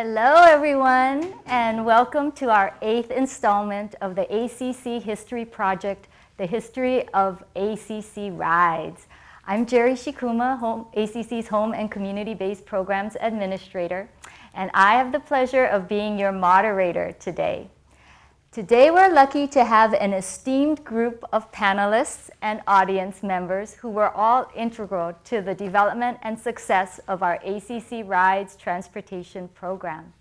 Hello everyone, and welcome to our 8th installment of the ACC History Project, the History of ACC Rides. I'm Jerry Shikuma, ACC's Home and Community-Based Programs Administrator, and I have the pleasure of being your moderator today. Today we're lucky to have an esteemed group of panelists and audience members who were all integral to the development and success of our ACC Rides transportation program.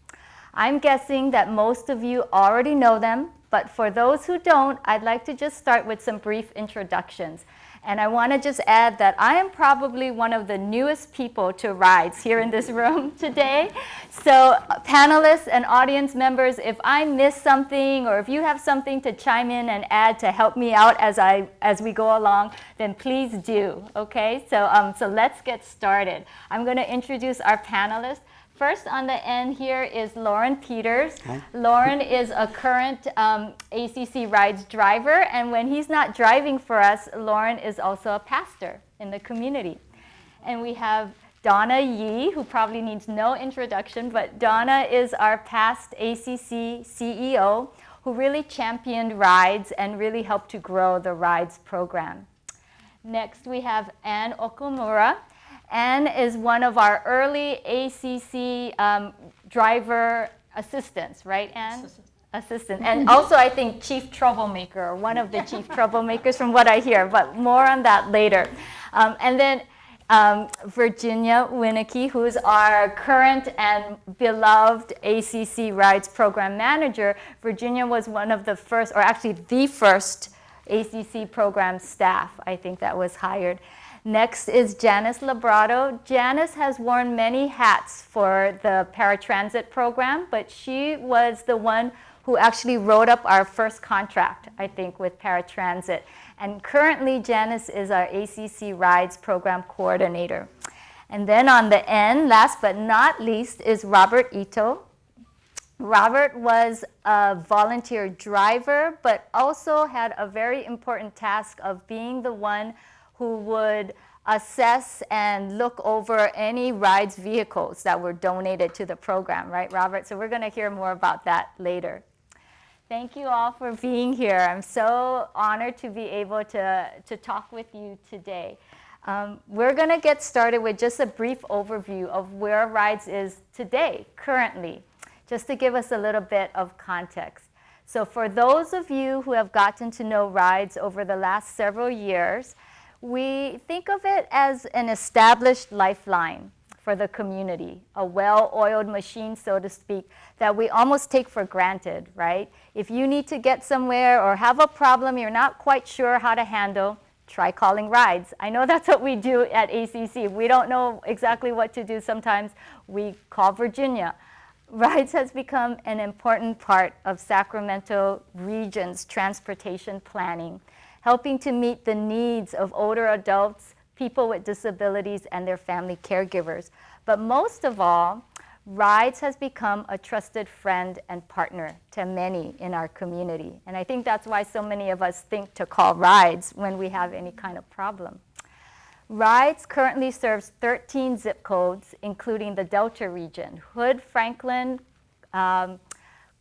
I'm guessing that most of you already know them, but for those who don't, I'd like to just start with some brief introductions. And I want to just add that I am probably one of the newest people to Rides here in this room today. So panelists and audience members, if I miss something or if you have something to chime in and add to help me out as we go along, then please do, okay? So let's get started. I'm going to introduce our panelists. First on the end here is Lauren Peters. Hi. Lauren is a current ACC Rides driver, and when he's not driving for us, Lauren is also a pastor in the community. And we have Donna Yee, who probably needs no introduction, but Donna is our past ACC CEO who really championed Rides and really helped to grow the Rides program. Next we have Ann Okumura. Ann is one of our early ACC driver assistants, right, Ann? Assistant. And also, I think, chief troublemaker, or one of the chief troublemakers from what I hear, but more on that later. And then Virginia Wieneke, who's our current and beloved ACC Rides program manager. Virginia was one of the first, or actually the first ACC program staff, I think, that was hired. Next is Janice Labrado. Janice has worn many hats for the Paratransit program, but she was the one who actually wrote up our first contract, I think, with Paratransit. And currently, Janice is our ACC Rides program coordinator. And then on the end, last but not least, is Robert Ito. Robert was a volunteer driver, but also had a very important task of being the one who would assess and look over any Rides vehicles that were donated to the program, right, Robert? So we're going to hear more about that later. Thank you all for being here. I'm so honored to be able to talk with you today. We're going to get started with just a brief overview of where Rides is today, currently, just to give us a little bit of context. So for those of you who have gotten to know Rides over the last several years, we think of it as an established lifeline for the community, a well-oiled machine, so to speak, that we almost take for granted, right? If you need to get somewhere or have a problem you're not quite sure how to handle, try calling Rides. I know that's what we do at ACC. If we don't know exactly what to do sometimes, we call Virginia. Rides has become an important part of Sacramento region's transportation planning, helping to meet the needs of older adults, people with disabilities, and their family caregivers. But most of all, Rides has become a trusted friend and partner to many in our community. And I think that's why so many of us think to call Rides when we have any kind of problem. Rides currently serves 13 zip codes, including the Delta region, Hood, Franklin,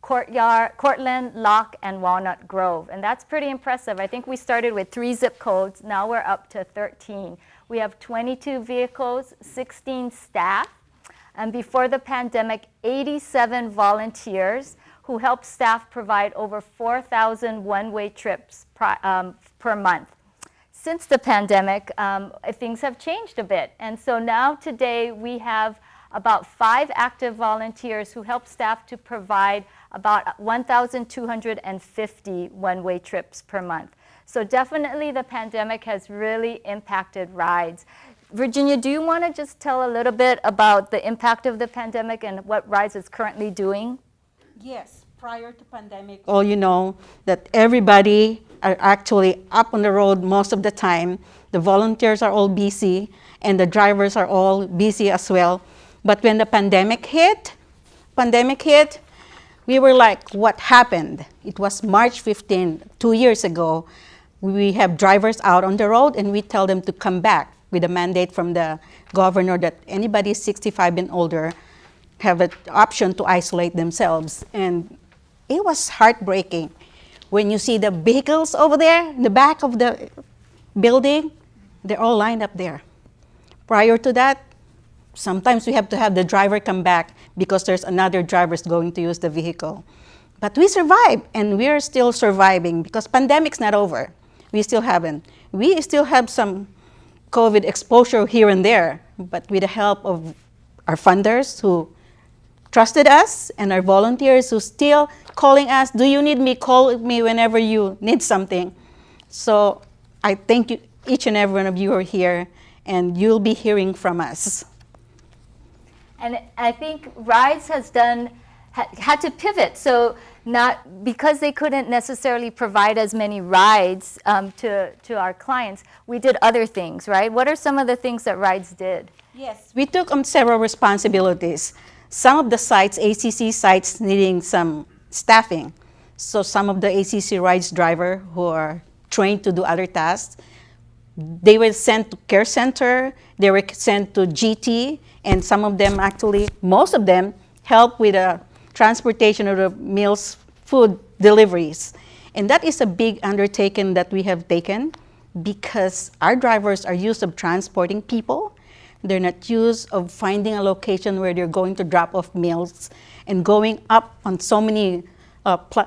Cortland, Locke, and Walnut Grove. And that's pretty impressive. I think we started with 3 zip codes. Now we're up to 13. We have 22 vehicles, 16 staff, and before the pandemic, 87 volunteers who help staff provide over 4,000 one-way trips per month. Since the pandemic, things have changed a bit. And so now today we have about 5 active volunteers who help staff to provide about 1,250 one-way trips per month. So definitely the pandemic has really impacted Rides. Virginia, do you want to just tell a little bit about the impact of the pandemic and what Rides is currently doing? Yes, prior to pandemic, all you know that everybody are actually up on the road most of the time. The volunteers are all busy and the drivers are all busy as well. But when the pandemic hit, we were like, what happened? It was March 15, 2 years ago. We have drivers out on the road and we tell them to come back with a mandate from the governor that anybody 65 and older have an option to isolate themselves. And it was heartbreaking when you see the vehicles over there in the back of the building, they're all lined up there. Prior to that, sometimes we have to have the driver come back because there's another driver's going to use the vehicle. But we survived, and we're still surviving because pandemic's not over. We still haven't. We still have some COVID exposure here and there, but with the help of our funders who trusted us and our volunteers who still calling us, do you need me? Call me whenever you need something. So I thank you, each and every one of you are here, and you'll be hearing from us. And I think Rides has had to pivot. So not because they couldn't necessarily provide as many rides to our clients, we did other things, right? What are some of the things that Rides did? Yes, we took on several responsibilities. Some of the sites, ACC sites, needing some staffing. So some of the ACC Rides driver who are trained to do other tasks, they were sent to care center, they were sent to GT, and some of them actually, most of them, help with the transportation of the meals, food deliveries. And that is a big undertaking that we have taken because our drivers are used to transporting people. They're not used of finding a location where they're going to drop off meals and going up on so many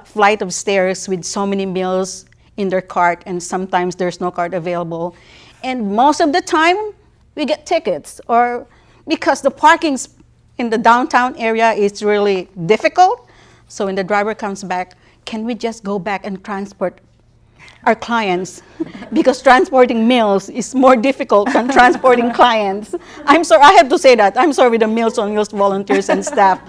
flight of stairs with so many meals in their cart, and sometimes there's no cart available. And most of the time, we get tickets, or because the parking in the downtown area is really difficult. So when the driver comes back, can we just go back and transport our clients? Because transporting meals is more difficult than transporting clients. I'm sorry, I have to say that. I'm sorry with the Meals on Wheels volunteers and staff,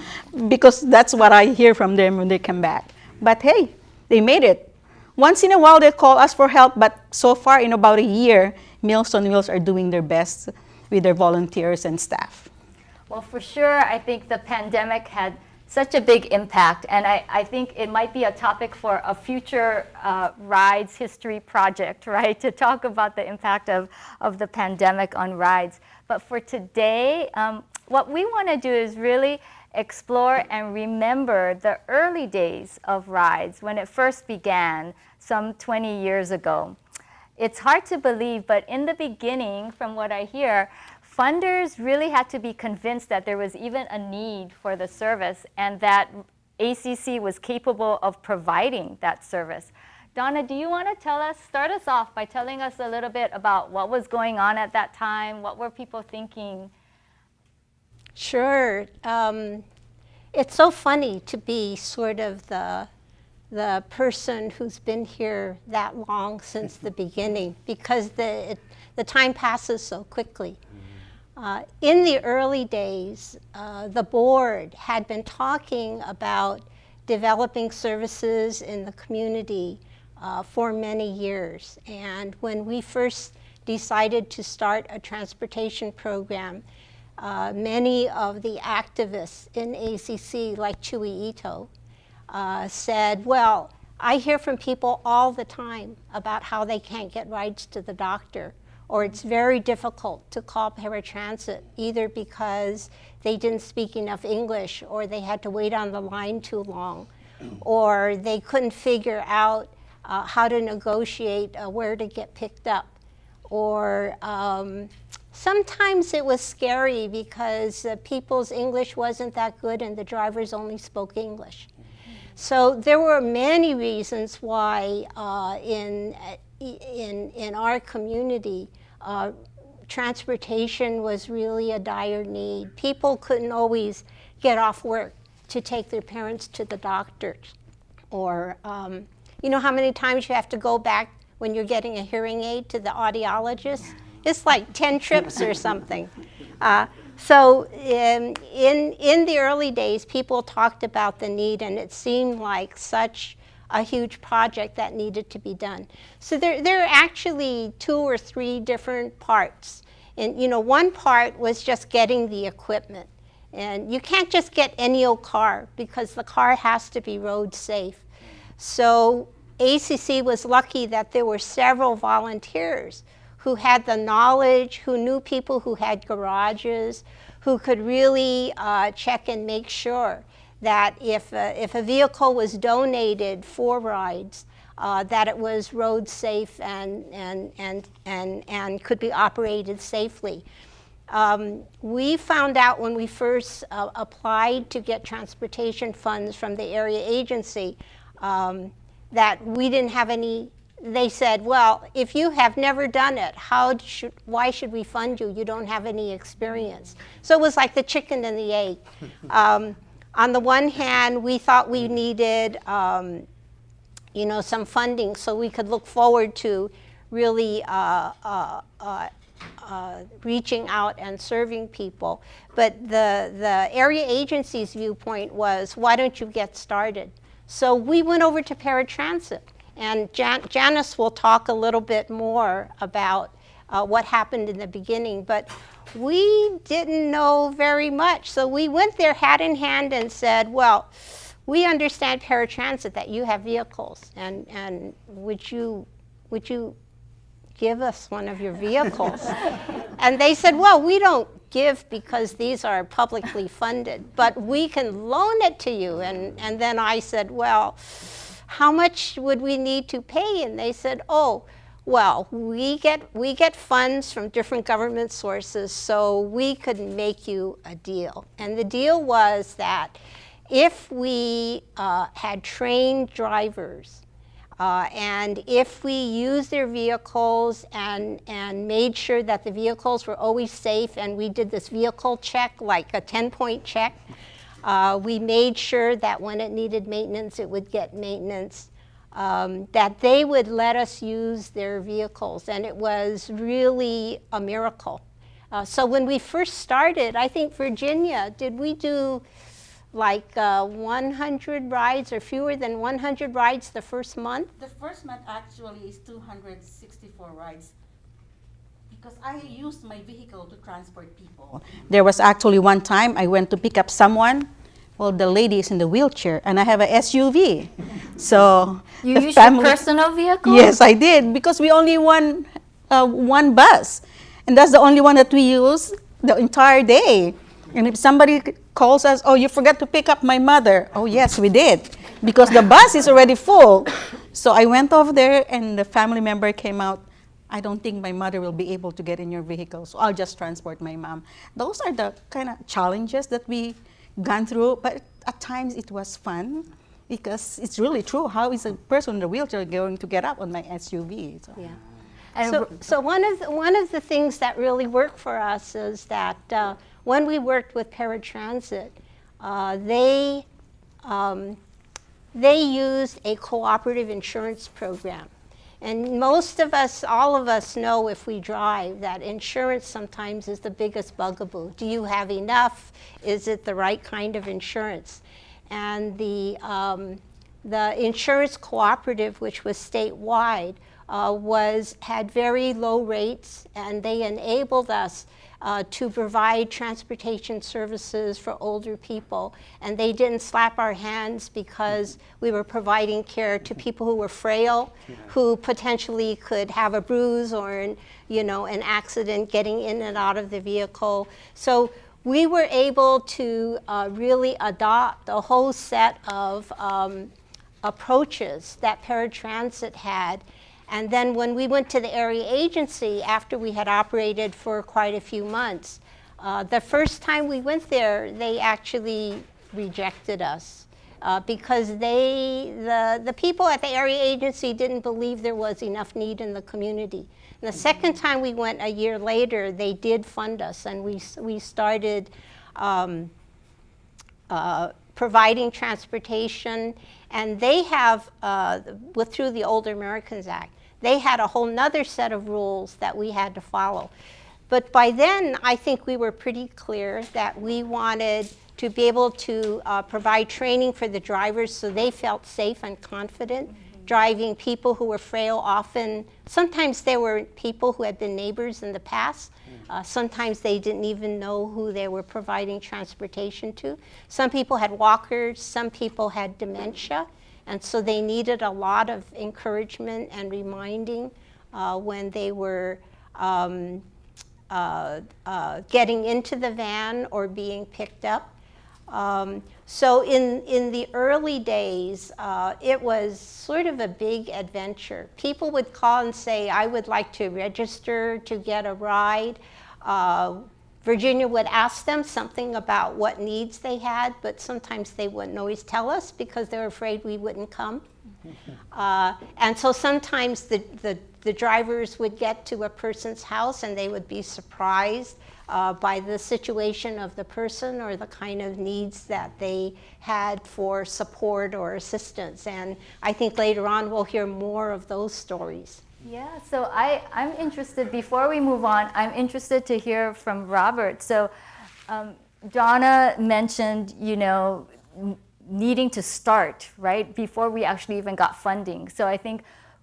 because that's what I hear from them when they come back. But hey, they made it. Once in a while, they call us for help, but so far in about a year, Meals on Wheels are doing their best with their volunteers and staff. Well, for sure, I think the pandemic had such a big impact, and I think it might be a topic for a future Rides history project, right, to talk about the impact of the pandemic on Rides. But for today, what we want to do is really explore and remember the early days of Rides when it first began some 20 years ago. It's hard to believe, but in the beginning, from what I hear, funders really had to be convinced that there was even a need for the service and that ACC was capable of providing that service. Donna, do you want to start us off by telling us a little bit about what was going on at that time? What were people thinking? Sure. It's so funny to be sort of the person who's been here that long since the beginning, because the time passes so quickly. In the early days, the board had been talking about developing services in the community for many years. And when we first decided to start a transportation program, many of the activists in ACC, like Chewy Ito, said, well, I hear from people all the time about how they can't get rides to the doctor, or it's very difficult to call Paratransit, either because they didn't speak enough English, or they had to wait on the line too long, or they couldn't figure out how to negotiate where to get picked up, or sometimes it was scary because people's English wasn't that good and the drivers only spoke English. So there were many reasons why in our community, transportation was really a dire need. People couldn't always get off work to take their parents to the doctor. Or, you know how many times you have to go back when you're getting a hearing aid to the audiologist? It's like 10 trips or something. So in the early days, people talked about the need, and it seemed like such a huge project that needed to be done. So there are actually 2 or 3 different parts. And one part was just getting the equipment. And you can't just get any old car because the car has to be road safe. So ACC was lucky that there were several volunteers who had the knowledge, who knew people who had garages, who could really check and make sure that if a vehicle was donated for rides, that it was road safe and could be operated safely. We found out when we first applied to get transportation funds from the area agency that we didn't have any. They said, well, if you have never done it, why should we fund you? You don't have any experience. So it was like the chicken and the egg. On the one hand, we thought we needed some funding so we could look forward to really reaching out and serving people. But the area agency's viewpoint was, why don't you get started? So we went over to Paratransit. And Janice will talk a little bit more about what happened in the beginning, but we didn't know very much. So we went there hat in hand and said, well, we understand Paratransit, that you have vehicles, and would you give us one of your vehicles? And they said, well, we don't give because these are publicly funded, but we can loan it to you. And then I said, well, how much would we need to pay? And they said, oh, well, we get funds from different government sources, so we could make you a deal. And the deal was that if we had trained drivers and if we used their vehicles and made sure that the vehicles were always safe, and we did this vehicle check, like a 10-point check, we made sure that when it needed maintenance, it would get maintenance, that they would let us use their vehicles. And it was really a miracle. So when we first started, I think Virginia, did we do like 100 rides or fewer than 100 rides the first month? The first month actually is 264 rides. Because I used my vehicle to transport people. There was actually one time I went to pick up someone. Well, the lady is in the wheelchair, and I have a SUV. So You used your personal vehicle? Yes, I did, because we only one bus, and that's the only one that we use the entire day. And if somebody calls us, oh, you forgot to pick up my mother. Oh, yes, we did, because the bus is already full. So I went over there, and the family member came out. I don't think my mother will be able to get in your vehicle, so I'll just transport my mom. Those are the kind of challenges that we gone through, but at times it was fun, because it's really true. How is a person in a wheelchair going to get up on my SUV? So. Yeah. So one of the things that really worked for us is that when we worked with Paratransit, they used a cooperative insurance program. And most of us, all of us know if we drive that insurance sometimes is the biggest bugaboo. Do you have enough? Is it the right kind of insurance? And the insurance cooperative, which was statewide, had very low rates, and they enabled us to provide transportation services for older people. And they didn't slap our hands because we were providing care to people who were frail, who potentially could have a bruise or an accident getting in and out of the vehicle. So we were able to really adopt a whole set of approaches that Paratransit had. And then when we went to the area agency, after we had operated for quite a few months, the first time we went there, they actually rejected us because the people at the area agency didn't believe there was enough need in the community. And the second time we went a year later, they did fund us, and we started providing transportation. And they have, through the Older Americans Act, they had a whole nother set of rules that we had to follow. But by then, I think we were pretty clear that we wanted to be able to provide training for the drivers so they felt safe and confident driving people who were frail. Often, sometimes there were people who had been neighbors in the past. Sometimes they didn't even know who they were providing transportation to. Some people had walkers, some people had dementia, and so they needed a lot of encouragement and reminding when they were getting into the van or being picked up. So in the early days, it was sort of a big adventure. People would call and say, I would like to register to get a ride. Virginia would ask them something about what needs they had, but sometimes they wouldn't always tell us because they were afraid we wouldn't come. And so sometimes the drivers would get to a person's house and they would be surprised by the situation of the person or the kind of needs that they had for support or assistance. And I think later on we'll hear more of those stories. Yeah, so I'm interested, before we move on, I'm interested to hear from Robert. So Donna mentioned, you know, needing to start, right, before we actually even got funding. So I think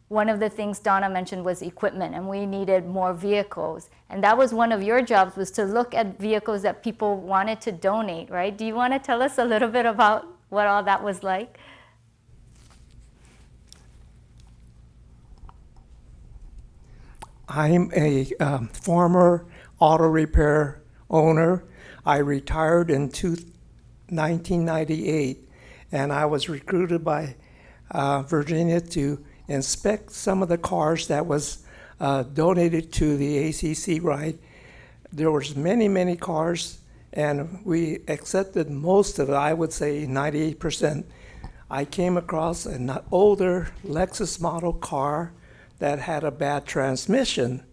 one of the things Donna mentioned was equipment, and we needed more vehicles. And that was one of your jobs, was to look at vehicles that people wanted to donate, right? Do you want to tell us a little bit about what all that was like? I'm a former auto repair owner. I retired in 1998, and I was recruited by Virginia to inspect some of the cars that was donated to the ACC Ride. There was many cars, and we accepted most of it, I would say 98%. I came across an older Lexus model car that had a bad transmission,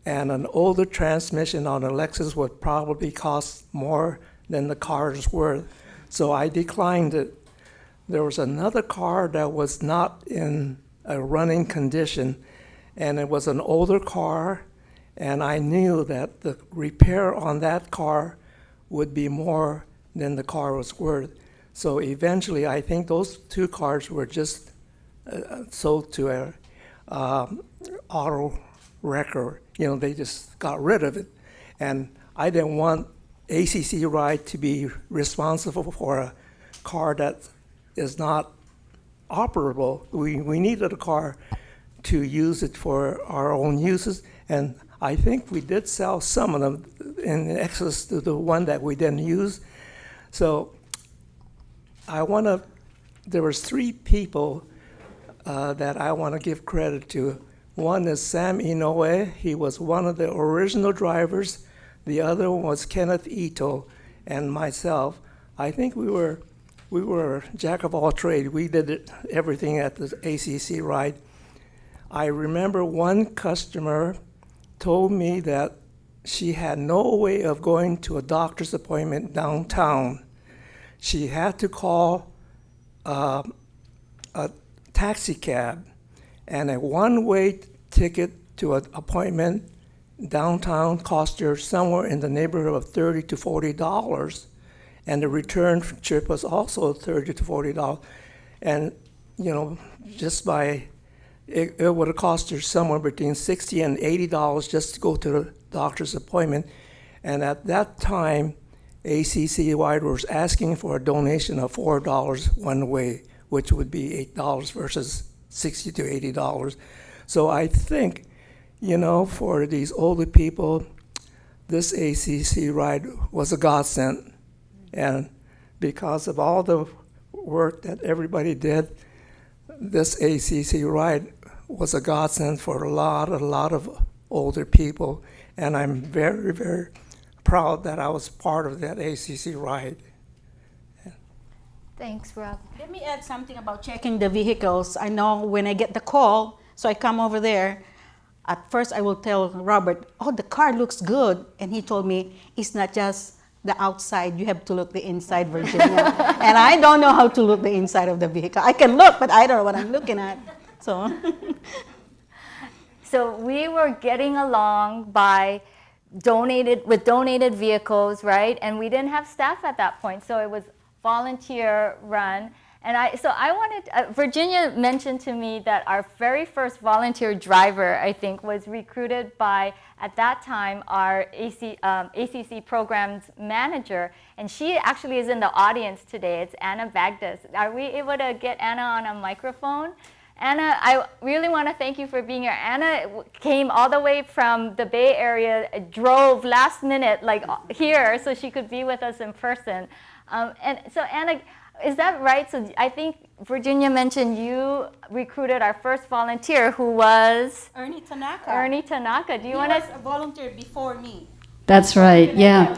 and an older transmission on a Lexus would probably cost more than the car's worth. So I declined it. There was another car that was not in a running condition, and it was an older car, and I knew that the repair on that car would be more than the car was worth. So eventually, I think those two cars were just sold to a auto wrecker. You know, they just got rid of it. And I didn't want ACC Ride to be responsible for a car that is not operable. We needed a car to use it for our own uses, and I think we did sell some of them in excess to the one that we didn't use. So there was three people that I want to give credit to. One is Sam Inouye. He was one of the original drivers. The other one was Kenneth Ito and myself. I think we were jack of all trades. We did everything at the ACC Ride. I remember one customer told me that she had no way of going to a doctor's appointment downtown. She had to call a taxi cab, and a one-way ticket to an appointment downtown cost her somewhere in the neighborhood of $30 to $40, and the return trip was also $30 to $40. And you know, just by it would have cost her somewhere between $60 and $80 just to go to the doctor's appointment. And at that time, ACC Ride was asking for a donation of $4 one way, which would be $8 versus $60 to $80. So I think, you know, for these older people, this ACC Ride was a godsend. And because of all the work that everybody did, this ACC Ride was a godsend for a lot of older people. And I'm very proud that I was part of that ACC Ride. Thanks, Rob. Let me add something about checking the vehicles. I know when I get the call, so I come over there. At first, I will tell Robert, oh, the car looks good. And he told me, it's not just the outside, you have to look the inside, Virginia. And I don't know how to look the inside of the vehicle. I can look, but I don't know what I'm looking at. So we were getting along by donated vehicles, right? And we didn't have staff at that point, so it was volunteer run. And Virginia mentioned to me that our very first volunteer driver, I think, was recruited by, at that time, our ACC programs manager. And she actually is in the audience today. It's Anna Bagdas. Are we able to get Anna on a microphone? Anna, I really want to thank you for being here. Anna came all the way from the Bay Area, drove last minute, like here, so she could be with us in person. And so Anna, is that right? So I think Virginia mentioned you recruited our first volunteer, who was Ernie Tanaka. Ernie Tanaka. Do you He want was to? a volunteer before me. That's right, yeah.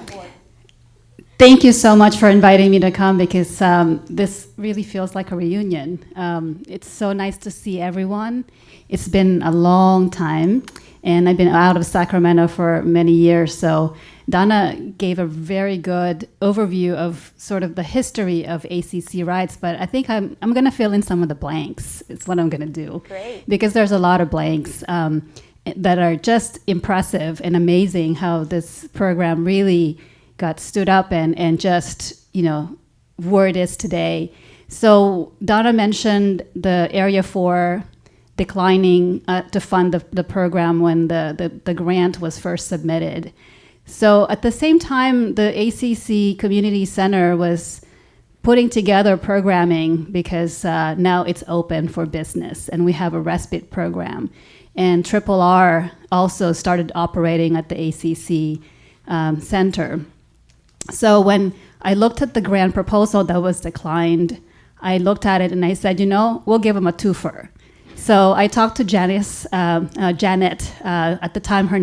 Thank you so much for inviting me to come, because this really feels like a reunion. It's so nice to see everyone. It's been a long time, and I've been out of Sacramento for many years, so Donna gave a very good overview of sort of the history of ACC Rides, but I think I'm going to fill in some of the blanks. It's what I'm going to do. Great. Because there's a lot of blanks that are just impressive and amazing how this program really got stood up and just, where it is today. So Donna mentioned the Area 4 declining to fund the program when the grant was first submitted. So at the same time, the ACC Community Center was putting together programming because now it's open for business and we have a respite program. And Triple R also started operating at the ACC Center. So when I looked at the grant proposal that was declined, I looked at it and I said, we'll give them a twofer. So I talked to Janice, Janet. At the time, her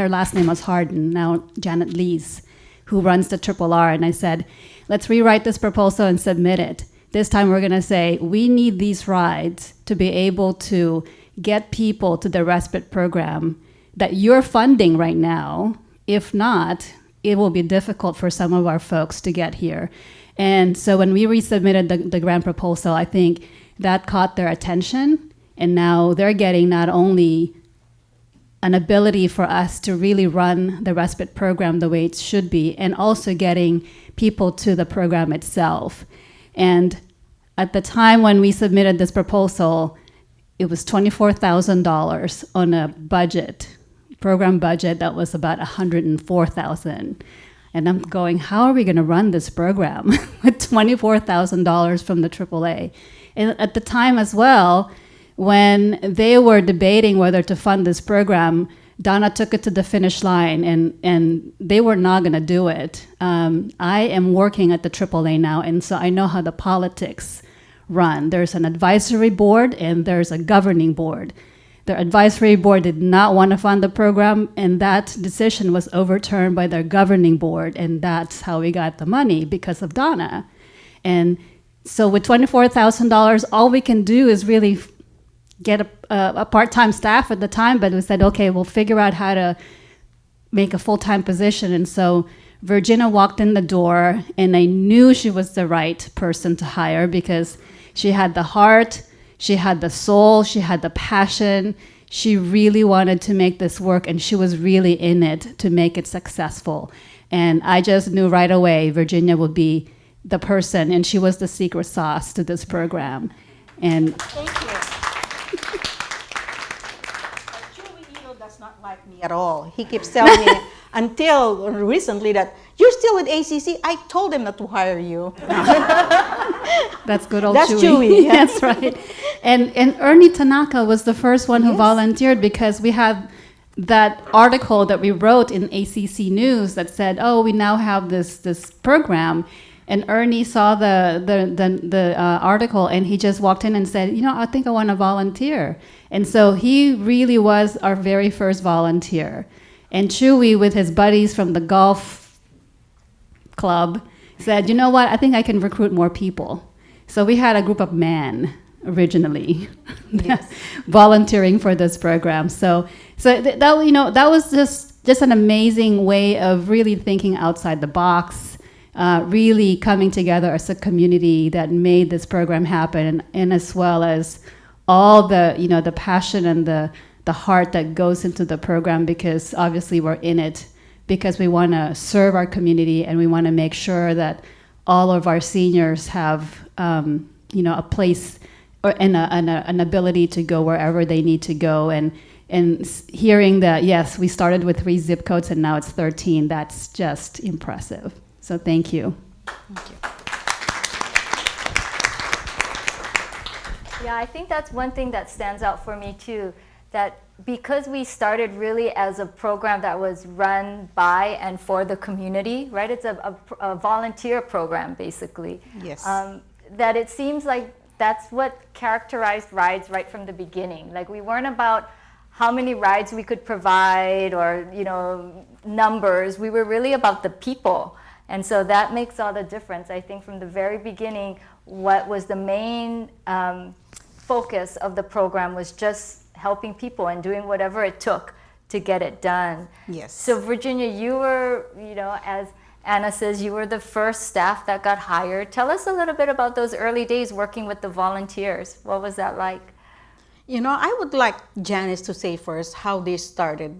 last name was Harden. Now Janet Lees, who runs the Triple R, and I said, let's rewrite this proposal and submit it. This time, we're going to say we need these rides to be able to get people to the respite program that you're funding right now. If not, it will be difficult for some of our folks to get here. And so when we resubmitted the grant proposal, I think that caught their attention, and now they're getting not only an ability for us to really run the respite program the way it should be, and also getting people to the program itself. And at the time when we submitted this proposal, it was $24,000 on a program budget that was about $104,000. And I'm going, how are we going to run this program with $24,000 from the AAA? And at the time as well, when they were debating whether to fund this program, Donna took it to the finish line, and they were not going to do it. I am working at the AAA now, and so I know how the politics run. There's an advisory board, and there's a governing board. The advisory board did not want to fund the program, and that decision was overturned by their governing board, and that's how we got the money, because of Donna. And so with $24,000, all we can do is really get a part-time staff at the time, but we said, okay, we'll figure out how to make a full-time position. And so Virginia walked in the door, and I knew she was the right person to hire because she had the heart, she had the soul, she had the passion. She really wanted to make this work, and she was really in it to make it successful. And I just knew right away Virginia would be the person, and she was the secret sauce to this program. And Thank you. Chewy Ito does not like me at all. He keeps telling me until recently that you're still with ACC. I told him not to hire you. that's good old That's Chewy. Chewy, yeah. That's right. And Ernie Tanaka was the first one who volunteered, because we had that article that we wrote in ACC News that said, oh, we now have this program. And Ernie saw the article, and he just walked in and said, I think I want to volunteer. And so he really was our very first volunteer. And Chewy, with his buddies from the golf club, said, you know what, I think I can recruit more people. So we had a group of men originally volunteering for this program. So that was just an amazing way of really thinking outside the box. Really coming together as a community that made this program happen, and as well as all the passion and the heart that goes into the program, because obviously we're in it because we want to serve our community, and we want to make sure that all of our seniors have a place and an ability to go wherever they need to go. And hearing that, yes, we started with 3 zip codes and now it's 13, that's just impressive. So thank you. Thank you. Yeah, I think that's one thing that stands out for me too, that because we started really as a program that was run by and for the community, right? It's a volunteer program, basically. Yes. That it seems like that's what characterized rides right from the beginning. Like, we weren't about how many rides we could provide or, you know, numbers. We were really about the people. And so that makes all the difference. I think from the very beginning, what was the main focus of the program was just helping people and doing whatever it took to get it done. Yes. So Virginia, you were, you know, as Anna says, you were the first staff that got hired. Tell us a little bit about those early days working with the volunteers. What was that like? You know, I would like Janice to say first how they started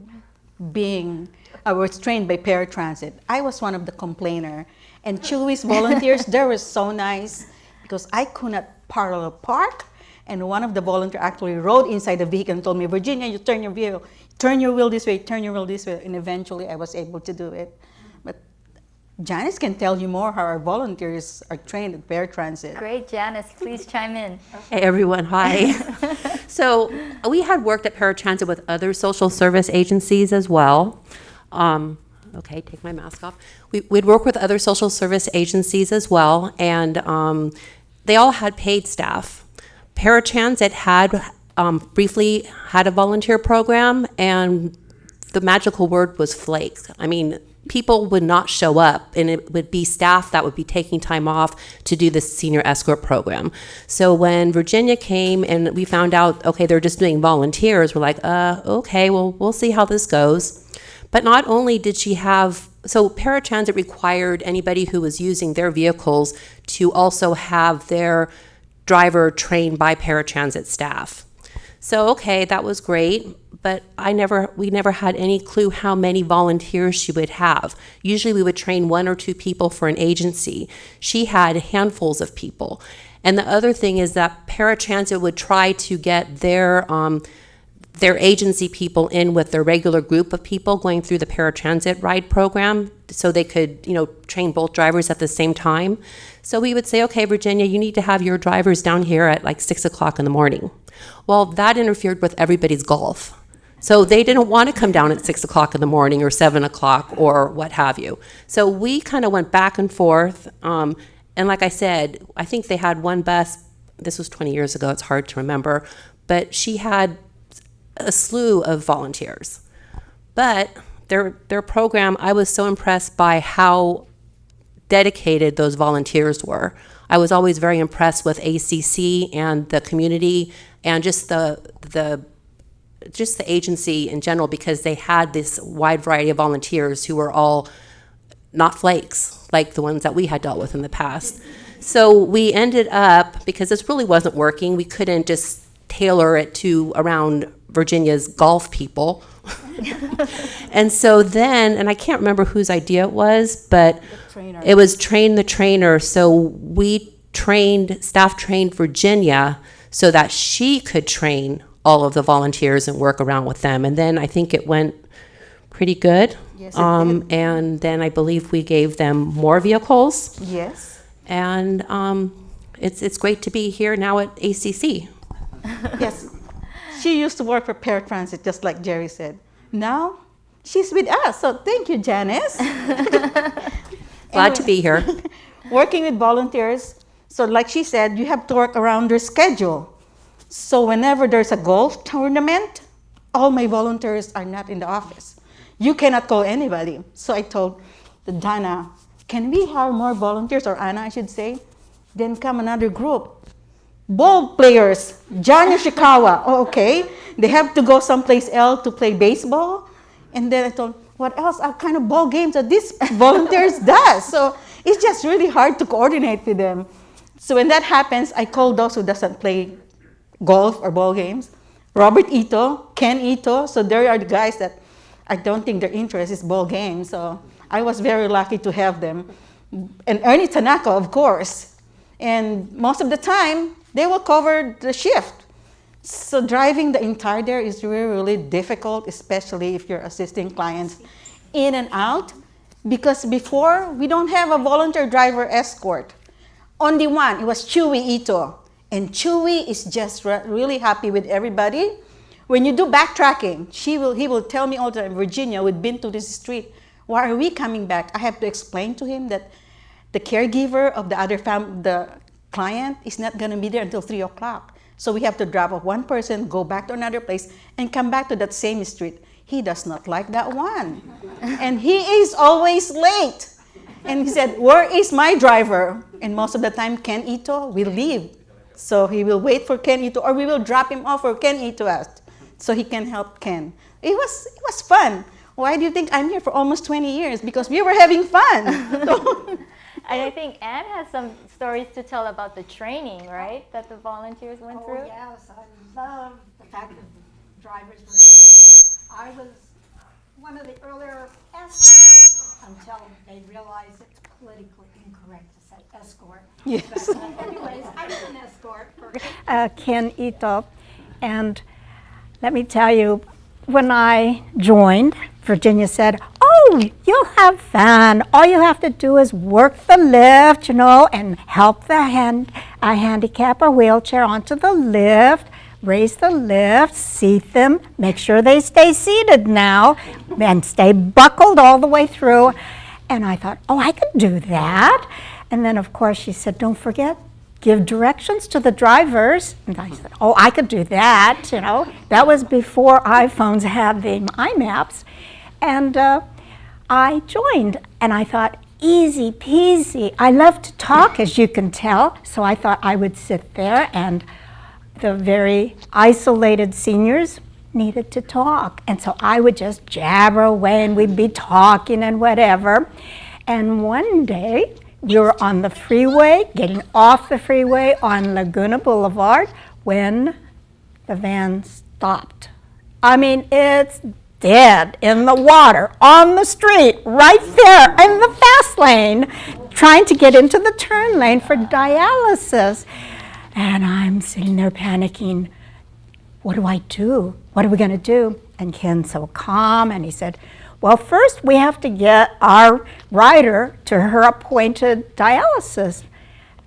being, I was trained by Paratransit. I was one of the complainer. And Chewy's volunteers, they were so nice because I could not parallel park. And one of the volunteers actually rode inside the vehicle and told me, Virginia, you turn your wheel this way, turn your wheel this way. And eventually I was able to do it. But Janice can tell you more how our volunteers are trained at Paratransit. Great, Janice, please chime in. Hey everyone, hi. So we had worked at Paratransit with other social service agencies as well. Okay, take my mask off. We'd work with other social service agencies as well, and they all had paid staff. Paratransit had briefly had a volunteer program, and the magical word was flake. I mean, people would not show up, and it would be staff that would be taking time off to do the senior escort program. So when Virginia came and we found out, okay, they're just doing volunteers, we're like, okay, well, we'll see how this goes. But not only did she have, so Paratransit required anybody who was using their vehicles to also have their driver trained by Paratransit staff. So, okay, that was great, but we never had any clue how many volunteers she would have. Usually we would train 1 or 2 people for an agency. She had handfuls of people. And the other thing is that Paratransit would try to get their agency people in with their regular group of people going through the Paratransit ride program so they could, you know, train both drivers at the same time. So we would say, okay, Virginia, you need to have your drivers down here at like 6 o'clock in the morning. Well, that interfered with everybody's golf. So they didn't want to come down at 6 o'clock in the morning or 7 o'clock or what have you. So we kind of went back and forth. And like I said, I think they had one bus, this was 20 years ago, it's hard to remember, but she had a slew of volunteers. But their program, I was so impressed by how dedicated those volunteers were. I was always very impressed with ACC and the community and just the agency in general, because they had this wide variety of volunteers who were all not flakes like the ones that we had dealt with in the past. So we ended up, because this really wasn't working, we couldn't just tailor it to around Virginia's golf people. And so then, and I can't remember whose idea it was, but it was train the trainer. So staff trained Virginia so that she could train all of the volunteers and work around with them. And then I think it went pretty good. Yes, it did. And then I believe we gave them more vehicles. Yes. And it's great to be here now at ACC. Yes. She used to work for Paratransit, just like Jerry said. Now, she's with us. So thank you, Janice. Glad to be here. Working with volunteers. So like she said, you have to work around their schedule. So whenever there's a golf tournament, all my volunteers are not in the office. You cannot call anybody. So I told Donna, can we hire more volunteers, or Anna, I should say? Then come another group. Ball players, John Yoshikawa. Oh, okay. They have to go someplace else to play baseball. And then I thought, what else kind of ball games that these volunteers does? So it's just really hard to coordinate with them. So when that happens, I call those who doesn't play golf or ball games. Robert Ito, Ken Ito. So there are the guys that I don't think their interest is ball games. So I was very lucky to have them. And Ernie Tanaka, of course. And most of the time, they will cover the shift. So driving the entire day is really, really difficult, especially if you're assisting clients in and out. Because before, we don't have a volunteer driver escort. Only one, it was Chewy Ito. And Chewy is just really happy with everybody. When you do backtracking, he will tell me all the time, Virginia, we've been to this street. Why are we coming back? I have to explain to him that the caregiver of the client is not going to be there until 3 o'clock. So we have to drop off one person, go back to another place, and come back to that same street. He does not like that one. And he is always late. And he said, where is my driver? And most of the time, Ken Ito will leave. So he will wait for Ken Ito, or we will drop him off for Ken Ito so he can help Ken. It was fun. Why do you think I'm here for almost 20 years? Because we were having fun. And I think Anne has some stories to tell about the training, right, that the volunteers went through? Oh, yes. I love the fact that the drivers were. I was one of the earlier escorts until they realized it's politically incorrect to say escort. Yes. But anyways, I was an escort for Ken Ito. And let me tell you, when I joined, Virginia said, oh, you'll have fun. All you have to do is work the lift, and help a handicap or wheelchair onto the lift, raise the lift, seat them, make sure they stay seated now, and stay buckled all the way through. And I thought, oh, I could do that. And then, of course, she said, don't forget, give directions to the drivers. And I said, oh, I could do that, That was before iPhones had the iMaps. And I joined, and I thought, easy peasy. I love to talk, as you can tell, so I thought I would sit there, and the very isolated seniors needed to talk. And so I would just jabber away, and we'd be talking and whatever. And one day, we were on the freeway, getting off the freeway on Laguna Boulevard, when the van stopped. I mean, it's dead in the water, on the street, right there in the fast lane, trying to get into the turn lane for dialysis. And I'm sitting there panicking. What do I do? What are we going to do? And Ken's so calm, and he said, well, first we have to get our rider to her appointed dialysis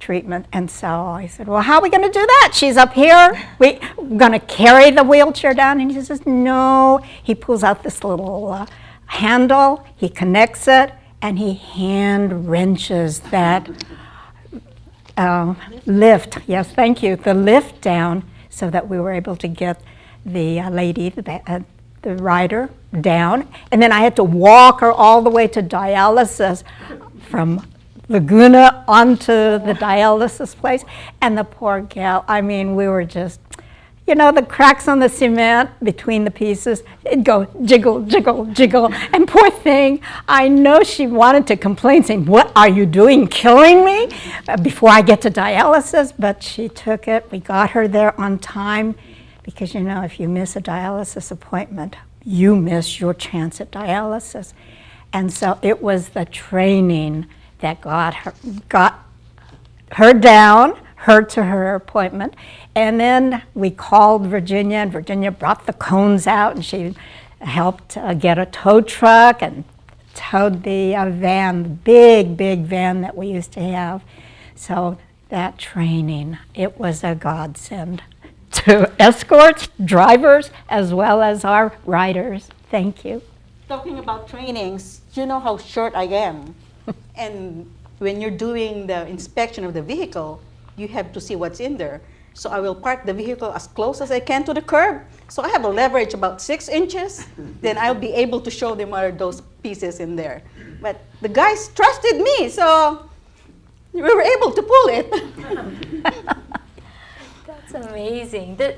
treatment. And so I said, well, how are we going to do that? She's up here. We're going to carry the wheelchair down. And he says, no. He pulls out this little handle. He connects it, and he hand wrenches that lift. Yes, thank you. The lift down, so that we were able to get the lady, the rider, down. And then I had to walk her all the way to dialysis from Laguna onto the dialysis place. And the poor gal, I mean, we were just, the cracks on the cement between the pieces, it'd go jiggle, jiggle, jiggle. And poor thing, I know she wanted to complain, saying, what are you doing, killing me before I get to dialysis? But she took it. We got her there on time, because, if you miss a dialysis appointment, you miss your chance at dialysis. And so it was the training that got her down, her to her appointment. And then we called Virginia, and Virginia brought the cones out, and she helped get a tow truck and towed the van, the big, big van that we used to have. So that training, it was a godsend to escorts, drivers, as well as our riders. Thank you. Talking about trainings, you know how short I am. And when you're doing the inspection of the vehicle, you have to see what's in there. So I will park the vehicle as close as I can to the curb. So I have a leverage about 6 inches. Then I'll be able to show them what are those pieces in there. But the guys trusted me, so we were able to pull it. That's amazing. This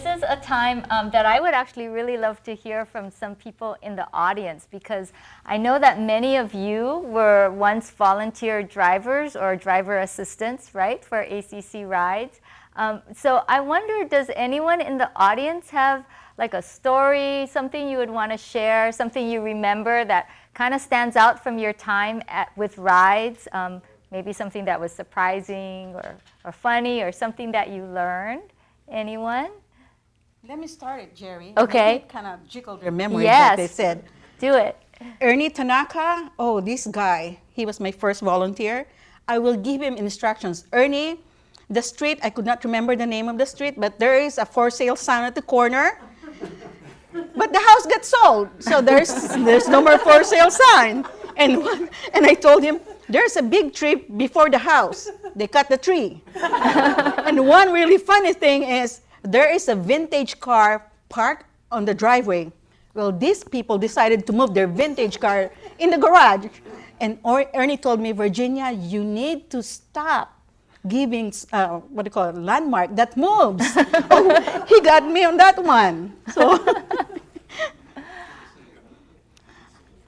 is a time that I would actually really love to hear from some people in the audience, because I know that many of you were once volunteer drivers or driver assistants, right, for ACC Rides. So I wonder, does anyone in the audience have like a story, something you would want to share, something you remember that kind of stands out from your time with Rides? Maybe something that was surprising or funny, or something that you learned. Anyone? Let me start it, Jerry. Okay. Maybe it kind of jiggled their memory, Yes. what they said. Do it. Ernie Tanaka, this guy, he was my first volunteer. I will give him instructions. Ernie, the street, I could not remember the name of the street, but there is a for sale sign at the corner. But the house got sold, so there's no more for sale sign. And I told him, there's a big tree before the house. They cut the tree. And one really funny thing is, there is a vintage car parked on the driveway. Well, these people decided to move their vintage car in the garage. And Ernie told me, Virginia, you need to stop giving, landmark that moves. Oh, he got me on that one. So,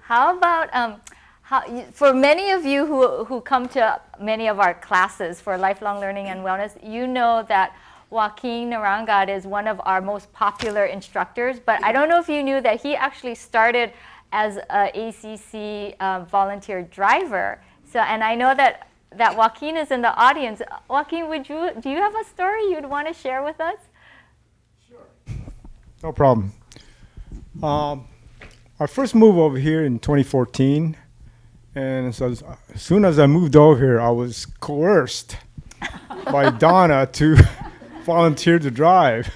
how about, for many of you who come to many of our classes for lifelong learning and wellness, you know that Joaquin Ngarangad is one of our most popular instructors, but I don't know if you knew that he actually started as an ACC volunteer driver. So, and I know that Joaquin is in the audience. Joaquin, do you have a story you'd want to share with us? Sure. No problem. I first moved over here in 2014, and so as soon as I moved over here, I was coerced by Donna to volunteer to drive.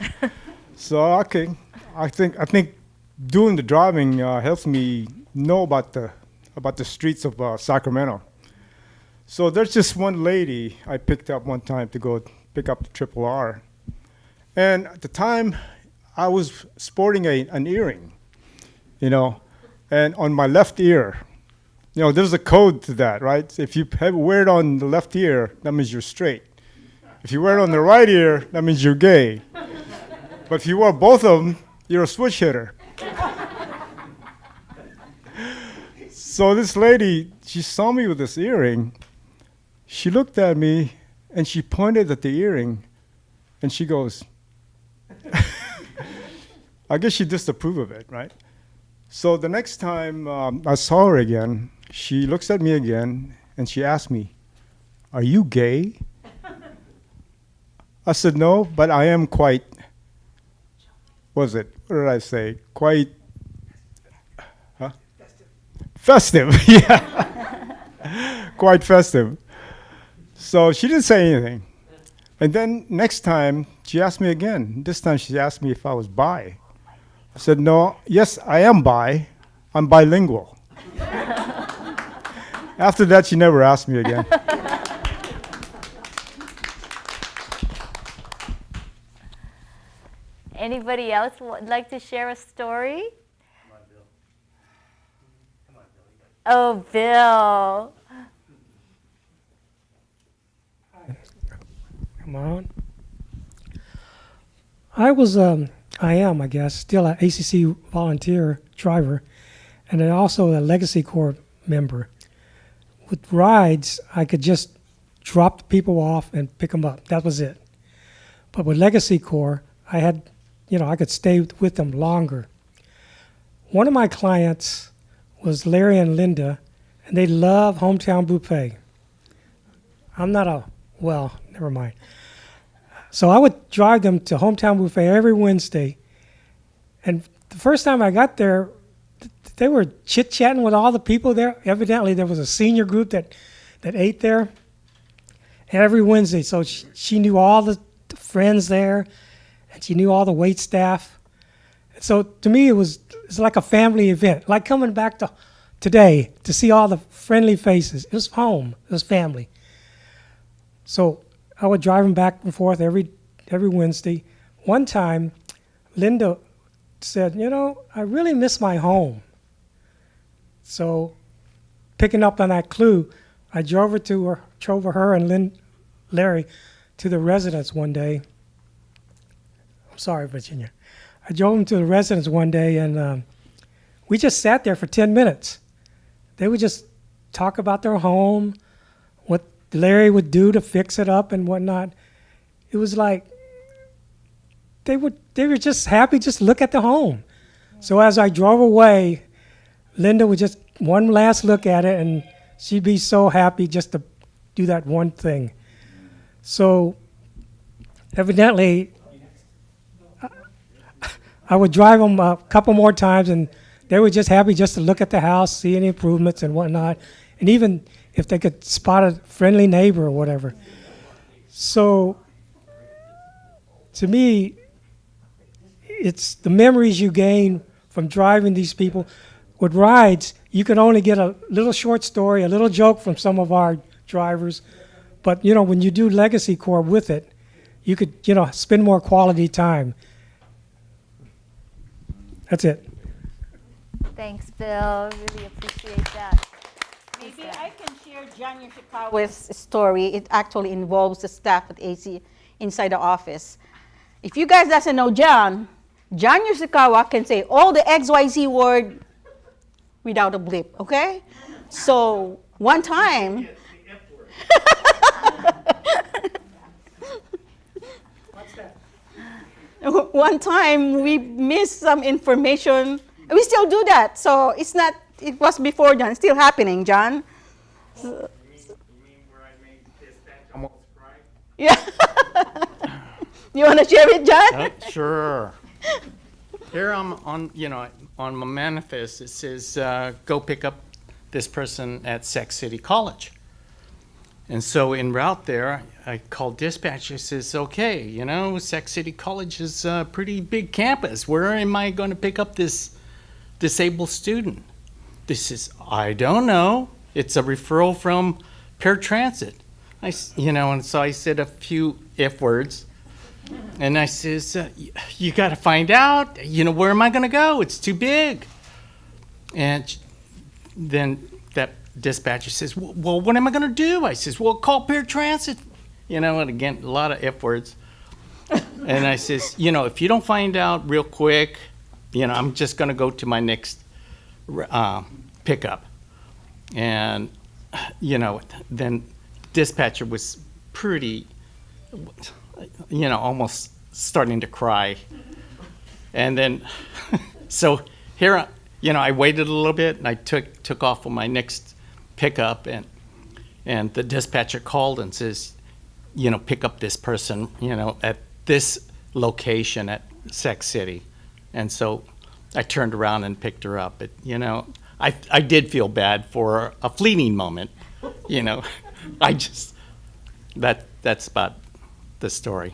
So okay, I think doing the driving helps me know about the streets of Sacramento. So there's just one lady I picked up one time to go pick up the Triple R, and at the time I was sporting an earring, and on my left ear. There's a code to that, right? If you wear it on the left ear, that means you're straight. If you wear it on the right ear, that means you're gay. But if you wear both of them, you're a switch hitter. So this lady, she saw me with this earring. She looked at me, and she pointed at the earring, and she goes, I guess she disapproved of it, right? So the next time I saw her again, she looks at me again, and she asked me, "Are you gay?" I said, "No, but I am quite," what did I say? Quite, festive, yeah. Quite festive. So she didn't say anything. And then next time, she asked me again. This time she asked me if I was bi. I said, "No, yes, I am bi. I'm bilingual." After that, she never asked me again. Anybody else would like to share a story? Come on, Bill. Come on, Bill. Oh, Bill. Come on. I am, I guess, still an ACC volunteer driver, and then also a Legacy Corps member. With rides, I could just drop the people off and pick them up. That was it. But with Legacy Corps, I had, I could stay with them longer. One of my clients was Larry and Linda, and they love Hometown Buffet. I'm not never mind. So I would drive them to Hometown Buffet every Wednesday. And the first time I got there, they were chit-chatting with all the people there. Evidently, there was a senior group that ate there every Wednesday. So she knew all the friends there, and she knew all the wait staff. So to me, it's like a family event, like coming back to today to see all the friendly faces. It was home. It was family. So I would drive them back and forth every Wednesday. One time, Linda said, I really miss my home. So picking up on that clue, I drove her and Larry to the residence one day. I'm sorry, Virginia. I drove them to the residence one day, and we just sat there for 10 minutes. They would just talk about their home, what Larry would do to fix it up and whatnot. It was like they were just happy just to look at the home. So as I drove away, Linda would just one last look at it, and she'd be so happy just to do that one thing. So evidently, I would drive them a couple more times, and they were just happy just to look at the house, see any improvements and whatnot, and even if they could spot a friendly neighbor or whatever. So, to me, it's the memories you gain from driving these people. With rides, you can only get a little short story, a little joke from some of our drivers. But, you know, when you do Legacy Corps with it, you could, you know, spend more quality time. That's it. Thanks, Bill. Really appreciate that. Maybe I can share John Yoshikawa's story. It actually involves the staff at AC inside the office. If you guys doesn't know John Yoshikawa can say all the XYZ word without a blip, okay? So one time, one time we missed some information. We still do that. So it's not, it was before John. It's still happening, John. You mean where I made this back almost cry? Yeah. You want to share it, John? Sure. Here I'm on, you know, on my manifest, it says, go pick up this person at Sac City College. And so en route there, I called dispatch. I says, okay, you know, Sac City College is a pretty big campus. Where am I going to pick up this disabled student? This is, I don't know. It's a referral from Paratransit. You know, and so I said a few F words. And I says, you got to find out, you know, where am I going to go? It's too big. And then that dispatcher says, well, what am I going to do? I says, well, call Paratransit. You know, and again, a lot of F words. And I says, you know, if you don't find out real quick, you know, I'm just going to go to my next pickup. And, you know, then dispatcher was pretty, you know, almost starting to cry. And then, so here, you know, I waited a little bit and I took off on my next pickup, and the dispatcher called and says, you know, pick up this person, you know, at this location at Sac City. And so I turned around and picked her up. But, you know, I did feel bad for a fleeting moment, you know. I just, that's about the story.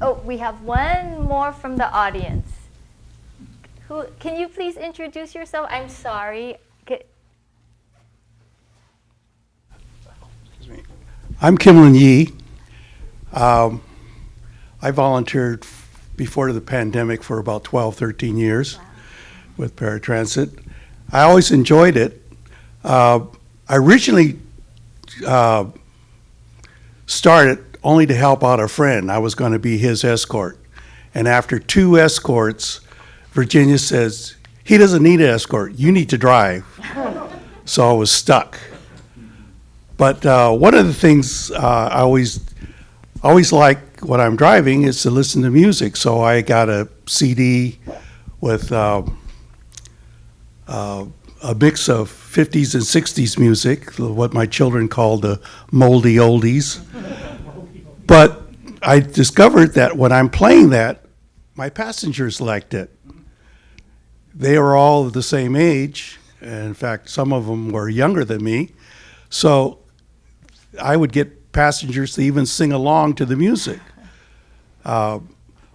Oh, we have one more from the audience. Can you please introduce yourself? I'm sorry. I'm Kim Yee. I volunteered before the pandemic for about 12, 13 years with Paratransit. I always enjoyed it. I originally started only to help out a friend. I was going to be his escort. And after 2 escorts, Virginia says, he doesn't need an escort, you need to drive. So I was stuck. But one of the things I always like when I'm driving is to listen to music. So I got a CD with a mix of 50s and 60s music, what my children call the moldy oldies. But I discovered that when I'm playing that, my passengers liked it. They were all the same age. In fact, some of them were younger than me. So I would get passengers to even sing along to the music. The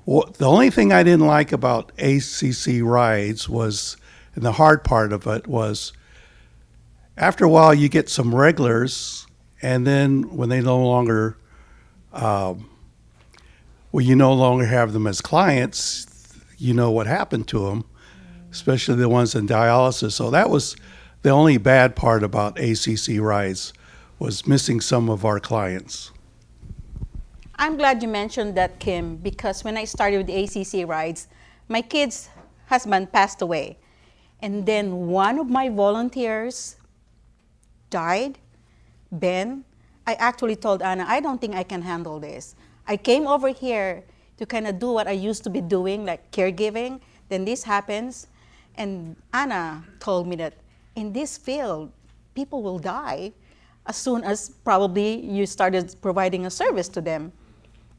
only thing I didn't like about ACC Rides was, and the hard part of it was, after a while you get some regulars, and then when they no longer, you no longer have them as clients, you know what happened to them, especially the ones in dialysis. So that was the only bad part about ACC Rides, was missing some of our clients. I'm glad you mentioned that, Kim, because when I started with ACC Rides, my kid's husband passed away. And then one of my volunteers died, Ben. I actually told Anna, I don't think I can handle this. I came over here to kind of do what I used to be doing, like caregiving. Then this happens. And Anna told me that in this field, people will die as soon as probably you started providing a service to them.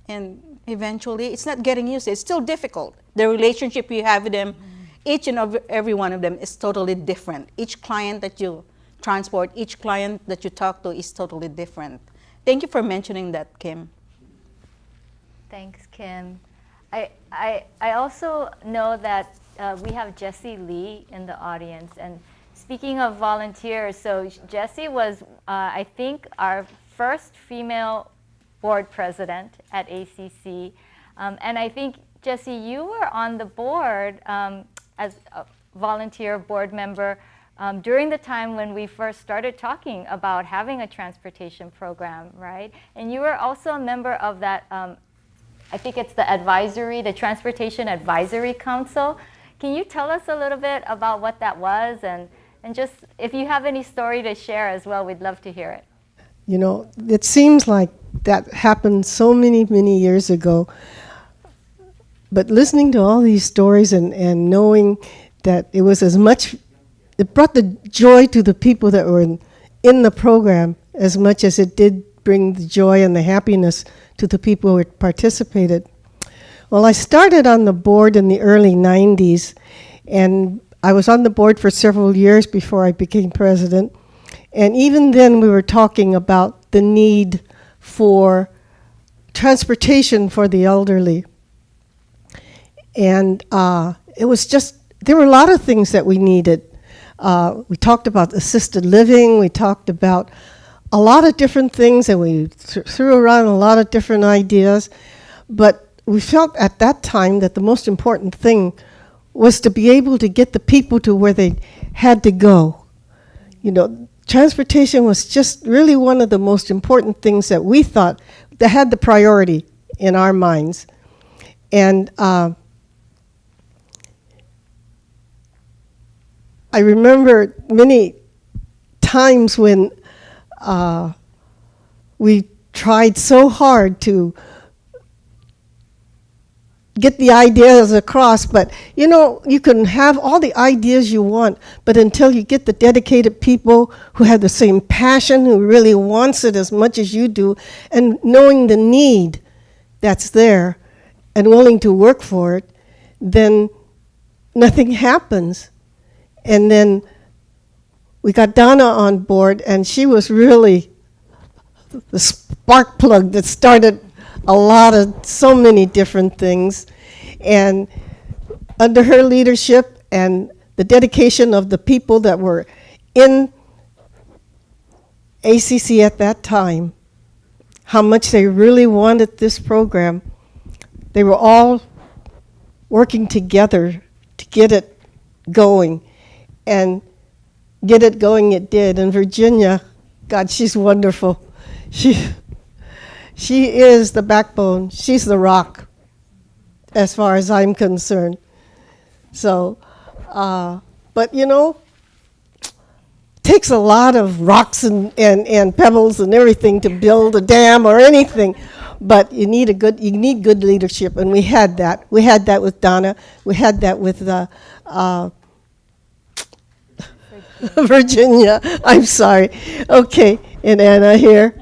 And eventually, it's not getting used to it. It's still difficult. The relationship you have with them, each and every one of them is totally different. Each client that you transport. Each client that you talk to is totally different. Thank you for mentioning that, Kim. Thanks, Kim. I also know that we have Jessie Lee in the audience. And speaking of volunteers, so Jessie was, I think, our first female board president at ACC. And I think, Jessie, you were on the board as a volunteer board member during the time when we first started talking about having a transportation program, right? And you were also a member of that, I think it's the Transportation Advisory Council. Can you tell us a little bit about what that was? And just, if you have any story to share as well, we'd love to hear it. You know, it seems like that happened so many, many years ago. But listening to all these stories and knowing that it was as much, it brought the joy to the people that were in the program as much as it did bring the joy and the happiness to the people who participated. Well, I started on the board in the early 90s, and I was on the board for several years before I became president. And even then, we were talking about the need for transportation for the elderly. And it was just, there were a lot of things that we needed. We talked about assisted living, we talked about a lot of different things, and we threw around a lot of different ideas. But we felt at that time that the most important thing was to be able to get the people to where they had to go. You know, transportation was just really one of the most important things that we thought that had the priority in our minds. And I remember many times when we tried so hard to get the ideas across, but you know, you can have all the ideas you want, but until you get the dedicated people who have the same passion, who really wants it as much as you do, and knowing the need that's there and willing to work for it, then nothing happens. And then we got Donna on board, and she was really the spark plug that started so many different things. And under her leadership and the dedication of the people that were in ACC at that time, how much they really wanted this program, they were all working together to get it going. And get it going it did. And Virginia, God, she's wonderful. She is the backbone. She's the rock, as far as I'm concerned. So, but you know, takes a lot of rocks and pebbles and everything to build a dam or anything. But you need good leadership, and we had that. We had that with Donna. We had that with Virginia. I'm sorry. Okay, and Anna here.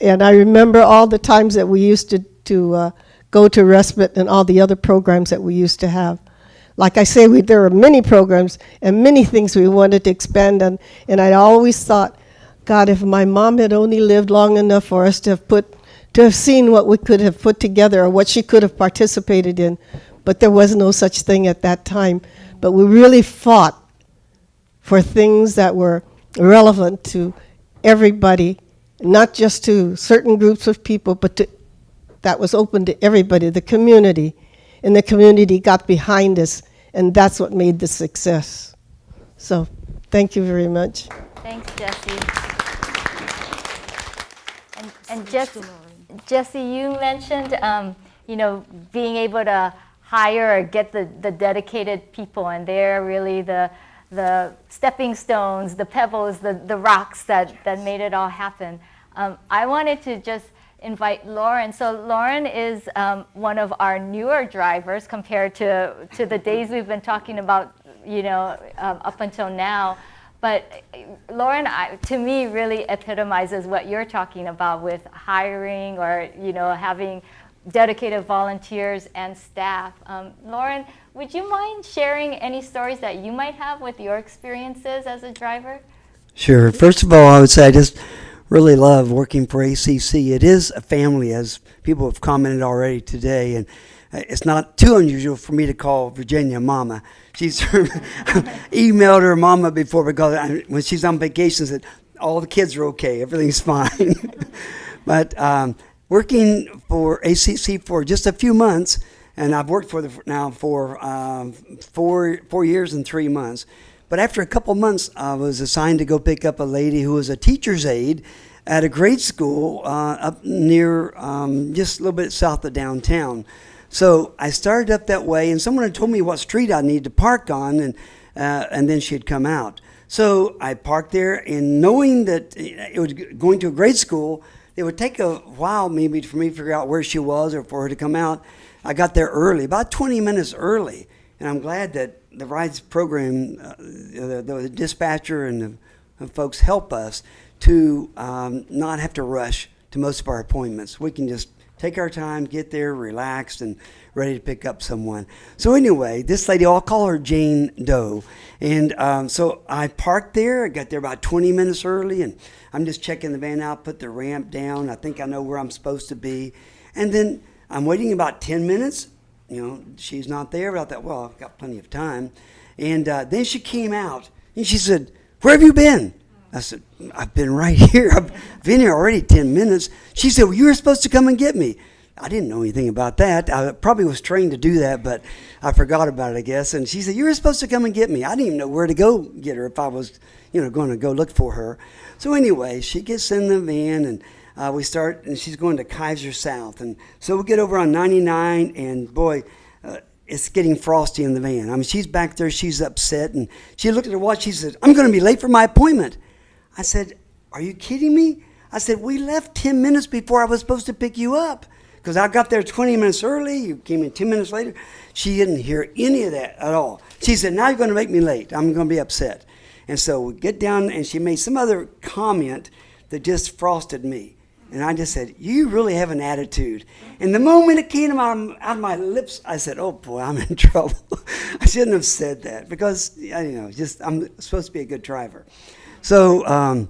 And I remember all the times that we used to go to respite and all the other programs that we used to have. Like I say, there were many programs and many things we wanted to expand on. And I always thought, God, if my mom had only lived long enough for us to have seen what we could have put together or what she could have participated in. But there was no such thing at that time. But we really fought for things that were relevant to everybody, not just to certain groups of people, but that was open to everybody, the community. And the community got behind us, and that's what made the success. So thank you very much. Thanks, Jessie. And Jessie, you mentioned being able to hire or get the dedicated people, and they're really the stepping stones, the pebbles, the rocks that made it all happen. I wanted to just invite Lauren. So Lauren is one of our newer drivers compared to the days we've been talking about, up until now. But Lauren, to me, really epitomizes what you're talking about with hiring or, having dedicated volunteers and staff. Lauren, would you mind sharing any stories that you might have with your experiences as a driver? Sure. First of all, I would say I just really love working for ACC. It is a family, as people have commented already today, and it's not too unusual for me to call Virginia Mama. She's emailed her mama before because when she's on vacation, said all the kids are okay, everything's fine. But working for ACC for just a few months, and I've worked for now for 4 years and 3 months. But after a couple months, I was assigned to go pick up a lady who was a teacher's aide at a grade school up near just a little bit south of downtown. So I started up that way, and someone had told me what street I needed to park on, and then she'd come out. So I parked there, and knowing that it was going to a grade school, it would take a while maybe for me to figure out where she was or for her to come out. I got there early, about 20 minutes early, and I'm glad that the Rides program, the dispatcher and the folks help us to not have to rush to most of our appointments. We can just take our time, get there, relaxed, and ready to pick up someone. So anyway, this lady, I'll call her Jane Doe. And so I parked there. I got there about 20 minutes early, and I'm just checking the van out, put the ramp down. I think I know where I'm supposed to be. And then I'm waiting about 10 minutes. You know, she's not there. But I thought, well, I've got plenty of time. And then she came out, and she said, "Where have you been?" I said, "I've been right here. I've been here already 10 minutes. She said, "Well, you were supposed to come and get me." I didn't know anything about that. I probably was trained to do that, but I forgot about it, I guess. And she said, "You were supposed to come and get me." I didn't even know where to go get her if I was, going to go look for her. So anyway, she gets in the van, and we start, and she's going to Kaiser South. And so we get over on 99, and boy, it's getting frosty in the van. I mean, she's back there, she's upset, and she looked at her watch, she said, "I'm going to be late for my appointment." I said, "Are you kidding me?" I said, "We left 10 minutes before I was supposed to pick you up, because I got there 20 minutes early. You came in 10 minutes later." She didn't hear any of that at all. She said, "Now you're going to make me late. I'm going to be upset." And so we get down, and she made some other comment that just frosted me. And I just said, "You really have an attitude." And the moment it came out of my lips, I said, "Oh boy, I'm in trouble." I shouldn't have said that, because I'm supposed to be a good driver. So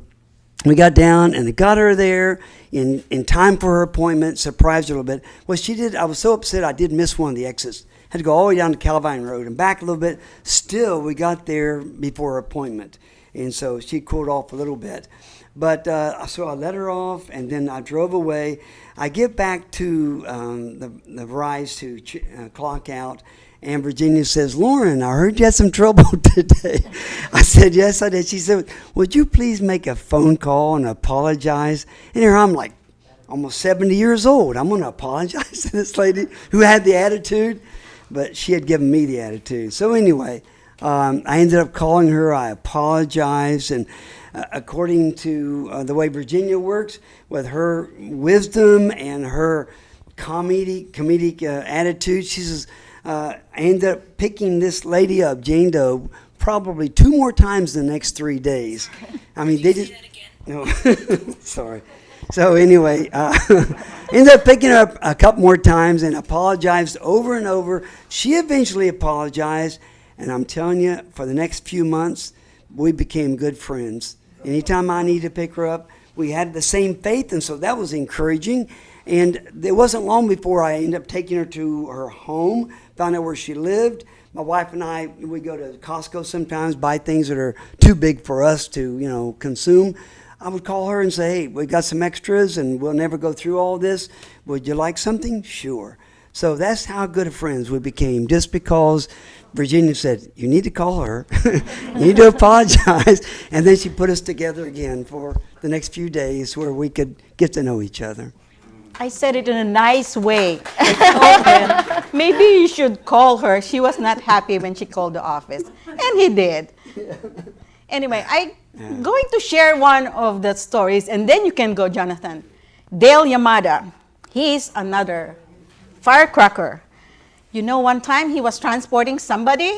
we got down, and I got her there in time for her appointment, surprised her a little bit. Well, she did. I was so upset I did miss one of the exits. Had to go all the way down to Calvine Road and back a little bit. Still, we got there before her appointment. And so she cooled off a little bit. But so I let her off, and then I drove away. I get back to the Rides to clock out, and Virginia says, "Lauren, I heard you had some trouble today." I said, "Yes, I did." She said, "Would you please make a phone call and apologize?" And here I'm like almost 70 years old. I'm going to apologize to this lady who had the attitude, but she had given me the attitude. So anyway, I ended up calling her. I apologized, and according to the way Virginia works, with her wisdom and her comedic attitude, she says, I ended up picking this lady up, Jane Doe, probably 2 more times the next 3 days. I mean, they just... No, sorry. So anyway, ended up picking her up a couple more times and apologized over and over. She eventually apologized, and I'm telling you, for the next few months, we became good friends. Anytime I needed to pick her up, we had the same faith, and so that was encouraging. And it wasn't long before I ended up taking her to her home, found out where she lived. My wife and I, we go to Costco sometimes, buy things that are too big for us to, consume. I would call her and say, "Hey, we got some extras, and we'll never go through all this. Would you like something?" Sure. So that's how good of friends we became, just because Virginia said, "You need to call her. You need to apologize." And then she put us together again for the next few days where we could get to know each other. I said it in a nice way. I told him, maybe you should call her. She was not happy when she called the office. And he did. Anyway, I'm going to share one of the stories, and then you can go, Jonathan. Dale Yamada. He's another firecracker. You know, one time he was transporting somebody,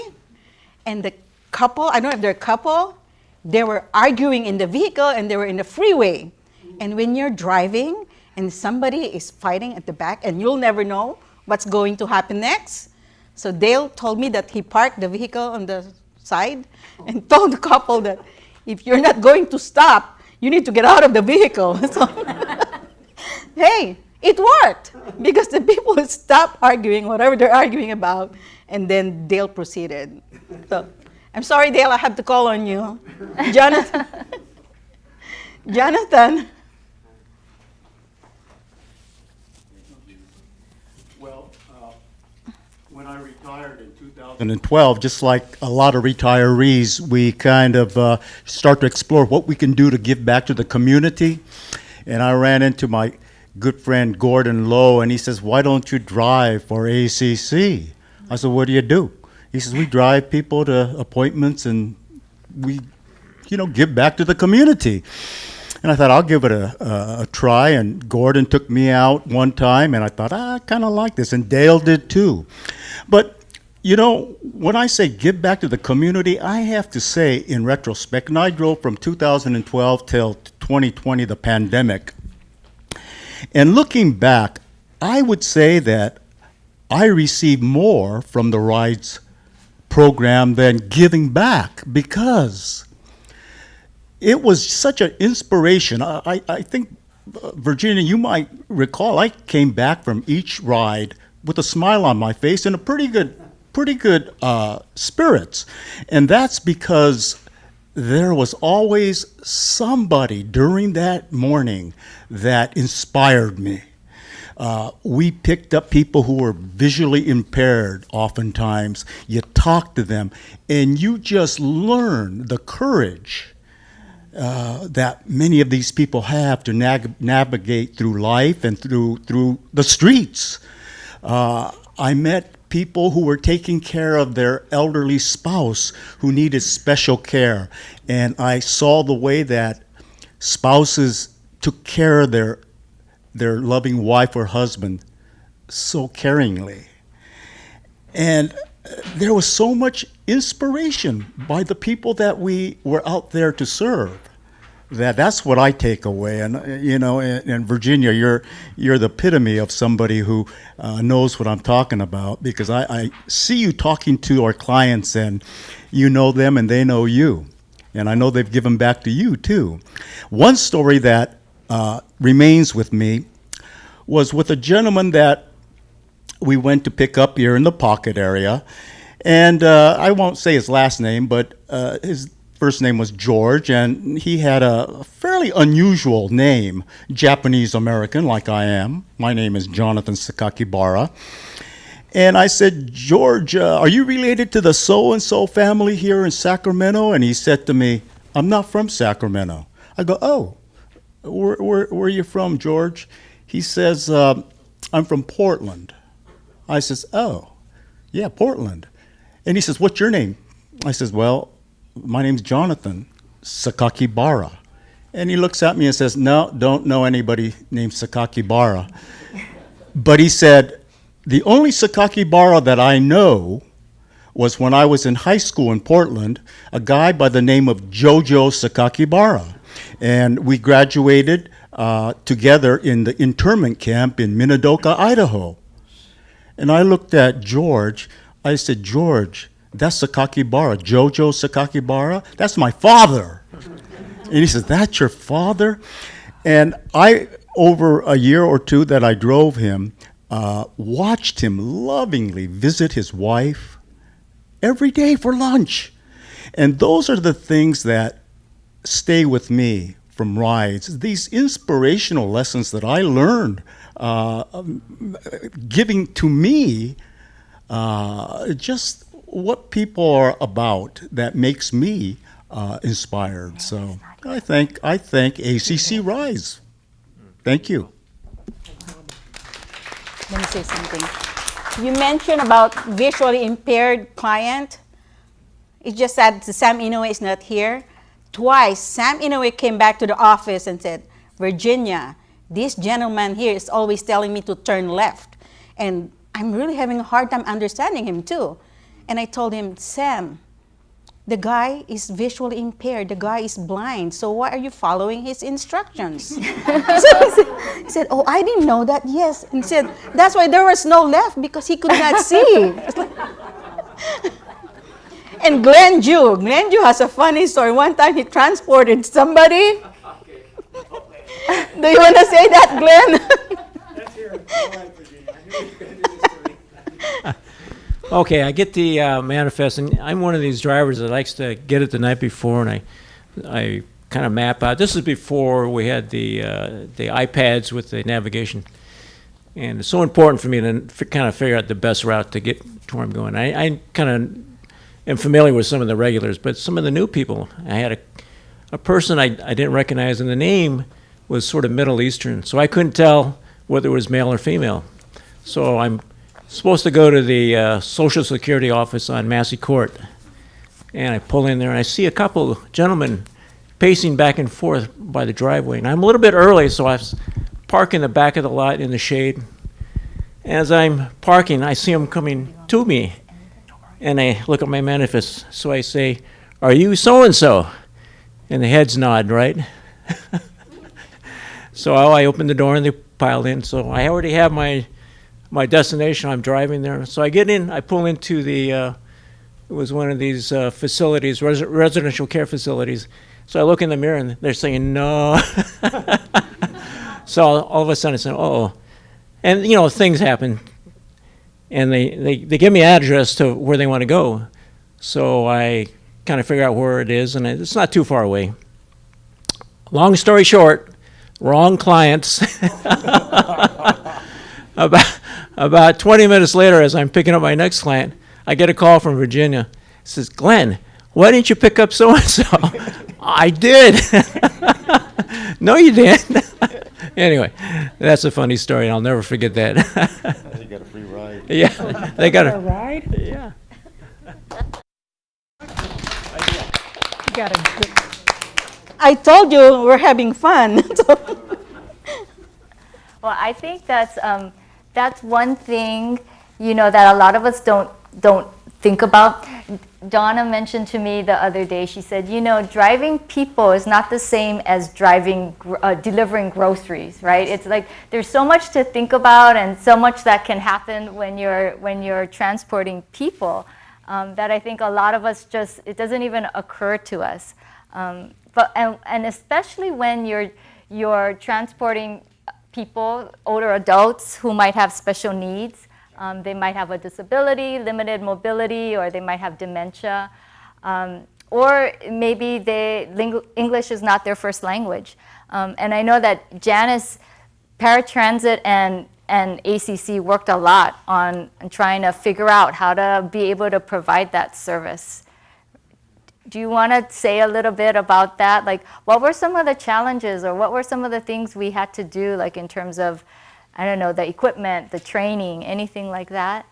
and the couple, I don't know if they're a couple, they were arguing in the vehicle, and they were in the freeway. And when you're driving, and somebody is fighting at the back, and you'll never know what's going to happen next. So Dale told me that he parked the vehicle on the side and told the couple that If you're not going to stop, you need to get out of the vehicle. So, hey, it worked because the people would stop arguing, whatever they're arguing about, and then Dale proceeded. So, I'm sorry, Dale, I have to call on you. Jonathan. Jonathan. Well, when I retired in 2012, just like a lot of retirees, we kind of start to explore what we can do to give back to the community. And I ran into my good friend Gordon Lowe, and he says, "Why don't you drive for ACC?" I said, "What do you do?" He says, "We drive people to appointments and we, give back to the community." And I thought, I'll give it a try. And Gordon took me out one time, and I thought, I kind of like this. And Dale did too. But, when I say give back to the community, I have to say, in retrospect, and I drove from 2012 till 2020, the pandemic. And looking back, I would say that I received more from the Rides program than giving back, because it was such an inspiration. I think, Virginia, you might recall, I came back from each ride with a smile on my face and a pretty good spirits. And that's because there was always somebody during that morning that inspired me. We picked up people who were visually impaired oftentimes. You talk to them, and you just learn the courage that many of these people have to navigate through life and through the streets. I met people who were taking care of their elderly spouse who needed special care, and I saw the way that spouses took care of their loving wife or husband so caringly. And there was so much inspiration by the people that we were out there to serve. That's what I take away. And and Virginia, you're the epitome of somebody who knows what I'm talking about, because I see you talking to our clients, and you know them and they know you. And I know they've given back to you too. One story that remains with me was with a gentleman that we went to pick up here in the Pocket area. And I won't say his last name, but his first name was George, and he had a fairly unusual name, Japanese American like I am. My name is Jonathan Sakakibara. And I said, "George, are you related to the so-and-so family here in Sacramento?" And he said to me, "I'm not from Sacramento." I go, "Oh, where are you from, George?" He says, "I'm from Portland." I says, "Oh, yeah, Portland." And he says, "What's your name?" I says, "Well, my name's Jonathan Sakakibara." And he looks at me and says, "No, don't know anybody named Sakakibara." But he said, "The only Sakakibara that I know was when I was in high school in Portland, a guy by the name of Jojo Sakakibara. And we graduated together in the internment camp in Minidoka, Idaho." And I looked at George. I said, "George, that's Sakakibara, Jojo Sakakibara. That's my father." And he says, "That's your father?" And I, over a year or two that I drove him, watched him lovingly visit his wife every day for lunch. And those are the things that stay with me from rides, these inspirational lessons that I learned, giving to me just what people are about that makes me inspired. So I thank ACC Rides. Thank you. Let me say something. You mentioned about visually impaired client. It's just that Sam Inouye is not here. Twice, Sam Inouye came back to the office and said, "Virginia, this gentleman here is always telling me to turn left. And I'm really having a hard time understanding him too." And I told him, "Sam, the guy is visually impaired. The guy is blind. So why are you following his instructions?" So he said, "Oh, I didn't know that." Yes. And he said, "That's why there was no left, because he could not see." And Glenn Ju has a funny story. One time he transported somebody. Do you want to say that, Glenn? Let's hear it. All right, Virginia. I knew you were going to do this to me. Okay, I get the manifest, and I'm one of these drivers that likes to get it the night before, and I kind of map out. This is before we had the iPads with the navigation, and it's so important for me to kind of figure out the best route to get to where I'm going. I kind of am familiar with some of the regulars, but some of the new people, I had a person I didn't recognize, and the name was sort of Middle Eastern, so I couldn't tell whether it was male or female. So I'm supposed to go to the Social Security office on Massey Court, and I pull in there, and I see a couple gentlemen pacing back and forth by the driveway, and I'm a little bit early, so I was parking in the back of the lot in the shade. As I'm parking, I see them coming to me, and I look at my manifest, so I say, "Are you so-and-so?" And the heads nod, right? So I open the door and they pile in. So I already have my destination. I'm driving there. So I get in, I pull into the, it was one of these facilities, residential care facilities. So I look in the mirror and they're saying, "No." So all of a sudden I say, "Oh." And you know, things happen. And they give me an address to where they want to go. So I kind of figure out where it is, and it's not too far away. Long story short, wrong clients. About 20 minutes later, as I'm picking up my next client, I get a call from Virginia. It says, "Glenn, why didn't you pick up so-and-so?" "I did." "No, you didn't." Anyway, that's a funny story. I'll never forget that. You got a free ride. Yeah, they got A ride? Yeah. You got a good. I told you we're having fun. Well, I think that's one thing, you know, that a lot of us don't think about. Donna mentioned to me the other day, she said, you know, driving people is not the same as delivering groceries, right? It's like there's so much to think about and so much that can happen when you're transporting people that I think a lot of us it doesn't even occur to us. And especially when you're transporting people, older adults who might have special needs. They might have a disability, limited mobility, or they might have dementia. Or maybe English is not their first language. And I know that Janice, Paratransit and ACC worked a lot on trying to figure out how to be able to provide that service. Do you want to say a little bit about that? Like, what were some of the challenges, or what were some of the things we had to do, like in terms of, I don't know, the equipment, the training, anything like that?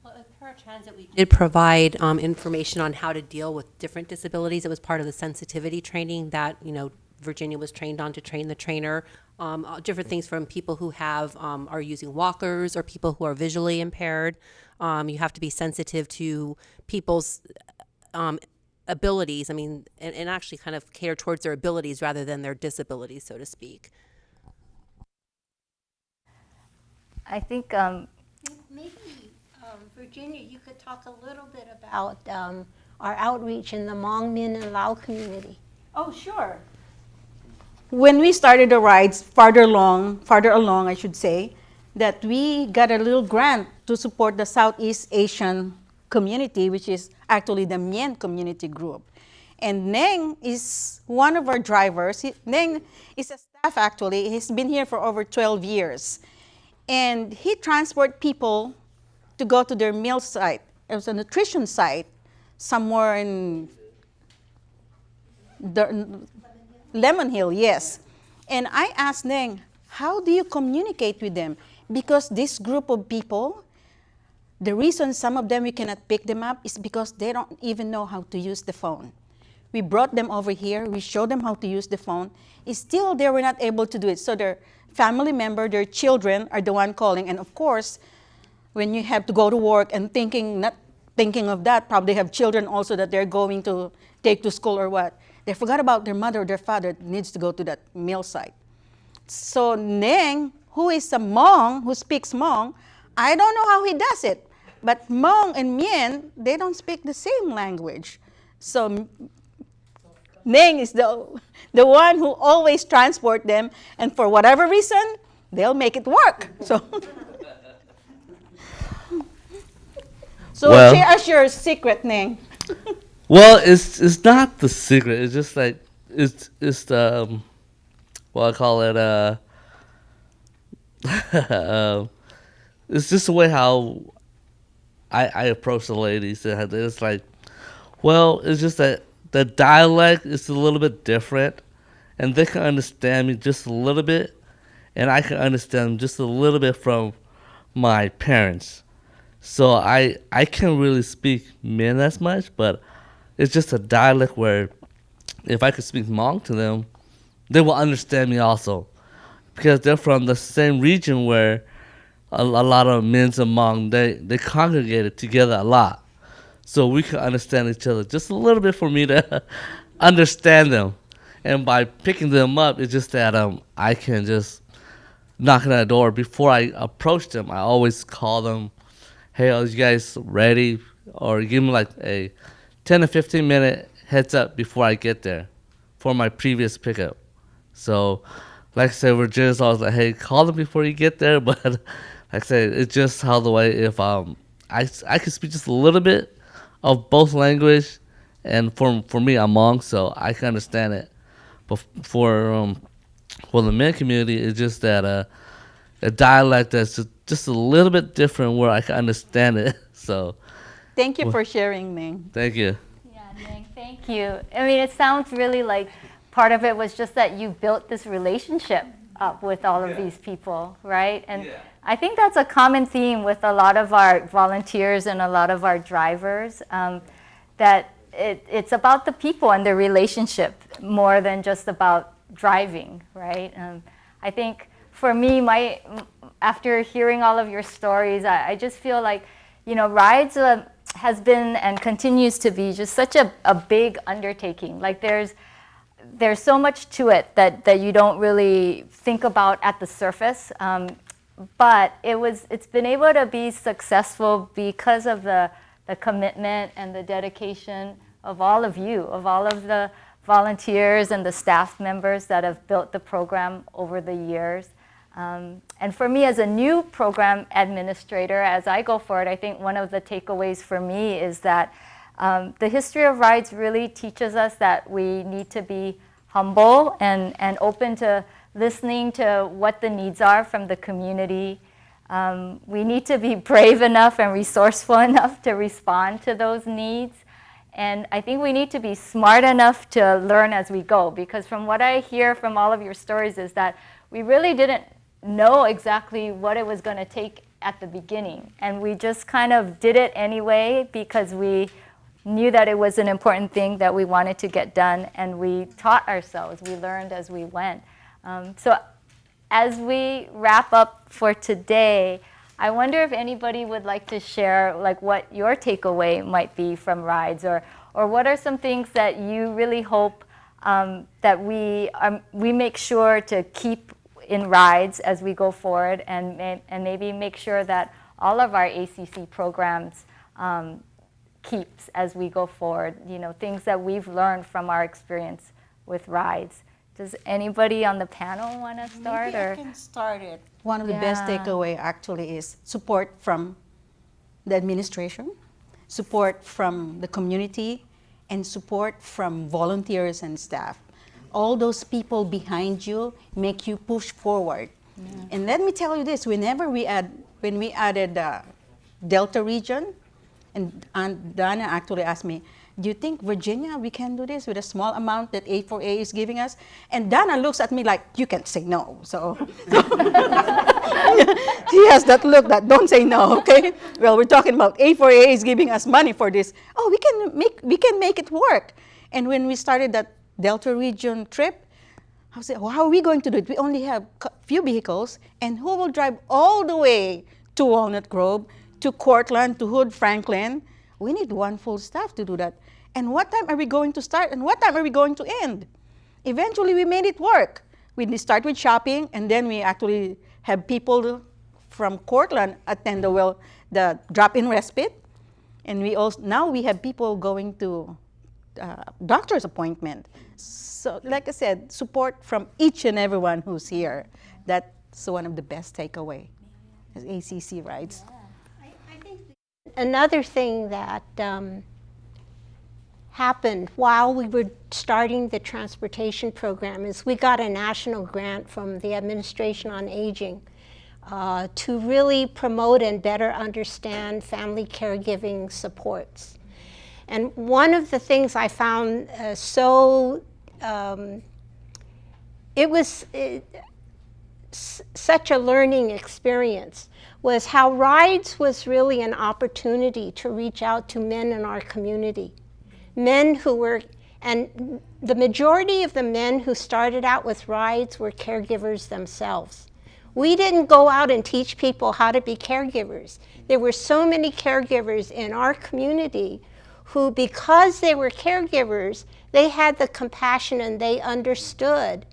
Well, at Paratransit, we did provide information on how to deal with different disabilities. It was part of the sensitivity training that, you know, Virginia was trained on to train the trainer. Different things from people who are using walkers or people who are visually impaired. You have to be sensitive to people's abilities, I mean, and actually kind of cater towards their abilities rather than their disabilities, so to speak. I think Maybe, Virginia, you could talk a little bit about our outreach in the Hmong, Min, and Lao community. Oh, sure. When we started the rides farther along, I should say, that we got a little grant to support the Southeast Asian community, which is actually the Mien community group. And Neng is one of our drivers. Neng is a staff, actually. He's been here for over 12 years. And he transports people to go to their meal site. It was a nutrition site somewhere in Lemon Hill, yes. And I asked Neng, how do you communicate with them? Because this group of people, the reason some of them we cannot pick them up is because they don't even know how to use the phone. We brought them over here, we showed them how to use the phone. Still, they were not able to do it. So their family member, their children are the one calling. And of course, when you have to go to work and not thinking of that, probably have children also that they're going to take to school or what. They forgot about their mother or their father that needs to go to that meal site. So Neng, who is a Hmong, who speaks Hmong, I don't know how he does it. But Hmong and Mien, they don't speak the same language. So Ning is the one who always transport them, and for whatever reason, they'll make it work. So Well, share us your secret, Ning. well, it's not the secret. It's just like it's the what I call it. It's just the way how I approach the ladies. It's like, well, it's just that the dialect is a little bit different, and they can understand me just a little bit, and I can understand them just a little bit from my parents. So I can't really speak Min as much, but it's just a dialect where if I could speak Hmong to them, they will understand me also, because they're from the same region where a lot of Mins and Hmong, they congregated together a lot. So we can understand each other just a little bit for me to understand them. And by picking them up, it's just that I can just knock on that door. Before I approach them, I always call them, hey, are you guys ready? Or give them like a 10 to 15 minute heads up before I get there for my previous pickup. So, like I said, Virginia's always like, hey, call them before you get there. But like I said, it's just how the way if I can speak just a little bit of both language, and for me, I'm Hmong, so I can understand it. But for the Min community, it's just that a dialect that's just a little bit different where I can understand it. So, thank you for sharing, Ning. Thank you. Yeah, Ning, thank you. I mean, it sounds really like part of it was just that you built this relationship up with all of these people, right? And I think that's a common theme with a lot of our volunteers and a lot of our drivers, that it's about the people and the relationship more than just about driving, right? I think for me, after hearing all of your stories, I just feel like, Rides has been and continues to be just such a big undertaking. Like there's so much to it that you don't really think about at the surface. But it's been able to be successful because of the commitment and the dedication of all of you, of all of the volunteers and the staff members that have built the program over the years. And for me as a new program administrator, as I go forward, I think one of the takeaways for me is that the history of Rides really teaches us that we need to be humble and open to listening to what the needs are from the community. We need to be brave enough and resourceful enough to respond to those needs. And I think we need to be smart enough to learn as we go, because from what I hear from all of your stories is that we really didn't know exactly what it was going to take at the beginning. And we just kind of did it anyway because we knew that it was an important thing that we wanted to get done, and we taught ourselves. We learned as we went. So as we wrap up for today, I wonder if anybody would like to share like what your takeaway might be from Rides, or what are some things that you really hope that we make sure to keep in Rides as we go forward, and maybe make sure that all of our ACC programs keeps as we go forward, things that we've learned from our experience with Rides. Does anybody on the panel want to start? Maybe I can start it. One of the best takeaway actually is support from the administration, support from the community, and support from volunteers and staff. All those people behind you make you push forward. And let me tell you this, when we added Delta region, and Aunt Donna actually asked me, do you think, Virginia, we can do this with a small amount that A4A is giving us? And Donna looks at me like, you can't say no. So she has that look that don't say no, okay? Well, we're talking about A4A is giving us money for this. Oh, we can make it work. And when we started that Delta region trip, I said, well, how are we going to do it? We only have a few vehicles, and who will drive all the way to Walnut Grove, to Cortland, to Hood, Franklin? We need one full staff to do that. And what time are we going to start, and what time are we going to end? Eventually, we made it work. We start with shopping, and then we actually have people from Cortland attend the drop-in respite. And we also, now we have people going to doctor's appointment. So like I said, support from each and everyone who's here. That's one of the best takeaway as ACC Rides. Another thing that happened while we were starting the transportation program is we got a national grant from the Administration on Aging to really promote and better understand family caregiving supports. And one of the things I found it was such a learning experience was how Rides was really an opportunity to reach out to men in our community. Men who were, and the majority of the men who started out with Rides were caregivers themselves. We didn't go out and teach people how to be caregivers. There were so many caregivers in our community who, because they were caregivers, they had the compassion and they understood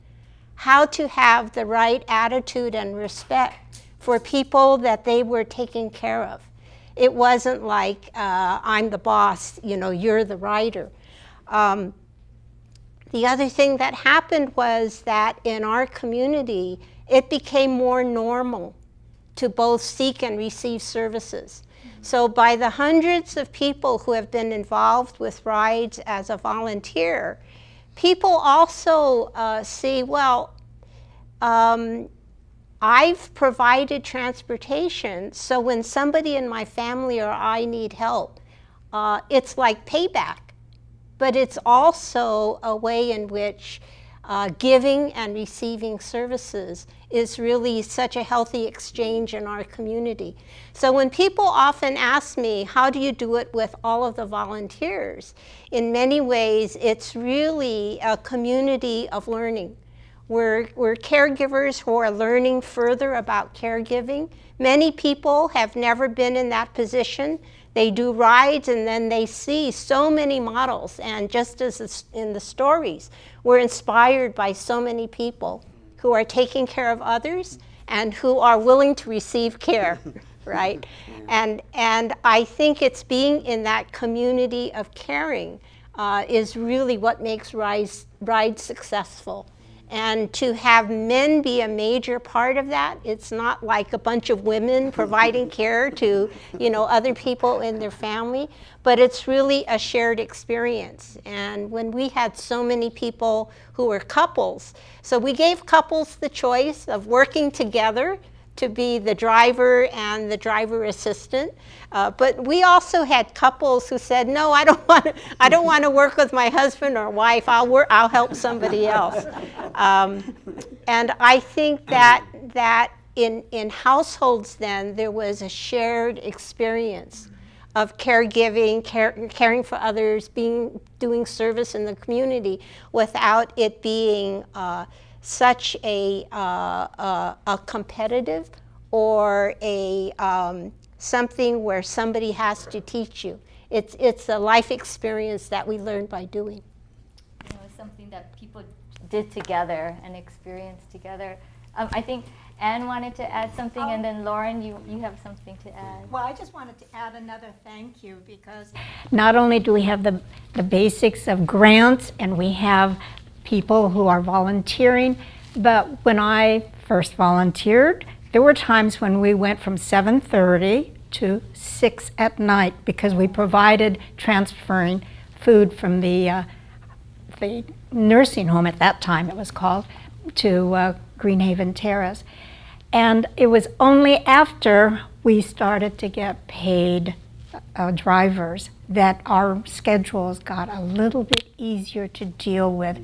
how to have the right attitude and respect for people that they were taking care of. It wasn't like, I'm the boss, you know, you're the rider. The other thing that happened was that in our community, it became more normal to both seek and receive services. So by the hundreds of people who have been involved with Rides as a volunteer, people also see, well, I've provided transportation, so when somebody in my family or I need help, it's like payback. But it's also a way in which giving and receiving services is really such a healthy exchange in our community. So when people often ask me, how do you do it with all of the volunteers? In many ways, it's really a community of learning. We're caregivers who are learning further about caregiving. Many people have never been in that position. They do rides and then they see so many models, and just as in the stories, we're inspired by so many people who are taking care of others and who are willing to receive care, right? And I think it's being in that community of caring is really what makes rides successful. And to have men be a major part of that, it's not like a bunch of women providing care to, you know, other people in their family, but it's really a shared experience. And when we had so many people who were couples, so we gave couples the choice of working together to be the driver and the driver assistant. But we also had couples who said, no, I don't want to work with my husband or wife. I'll help somebody else. And I think that in households then, there was a shared experience of caregiving, caring for others, doing service in the community without it being such a competitive or something where somebody has to teach you. It's a life experience that we learn by doing. You know, it's something that people did together and experienced together. I think Anne wanted to add something, and then Lauren, you have something to add. Well, I just wanted to add another thank you, because not only do we have the basics of grants and we have people who are volunteering, but when I first volunteered, there were times when we went from 7:30 to 6 at night because we provided transferring food from the nursing home at that time, it was called, to Greenhaven Terrace. And it was only after we started to get paid drivers that our schedules got a little bit easier to deal with.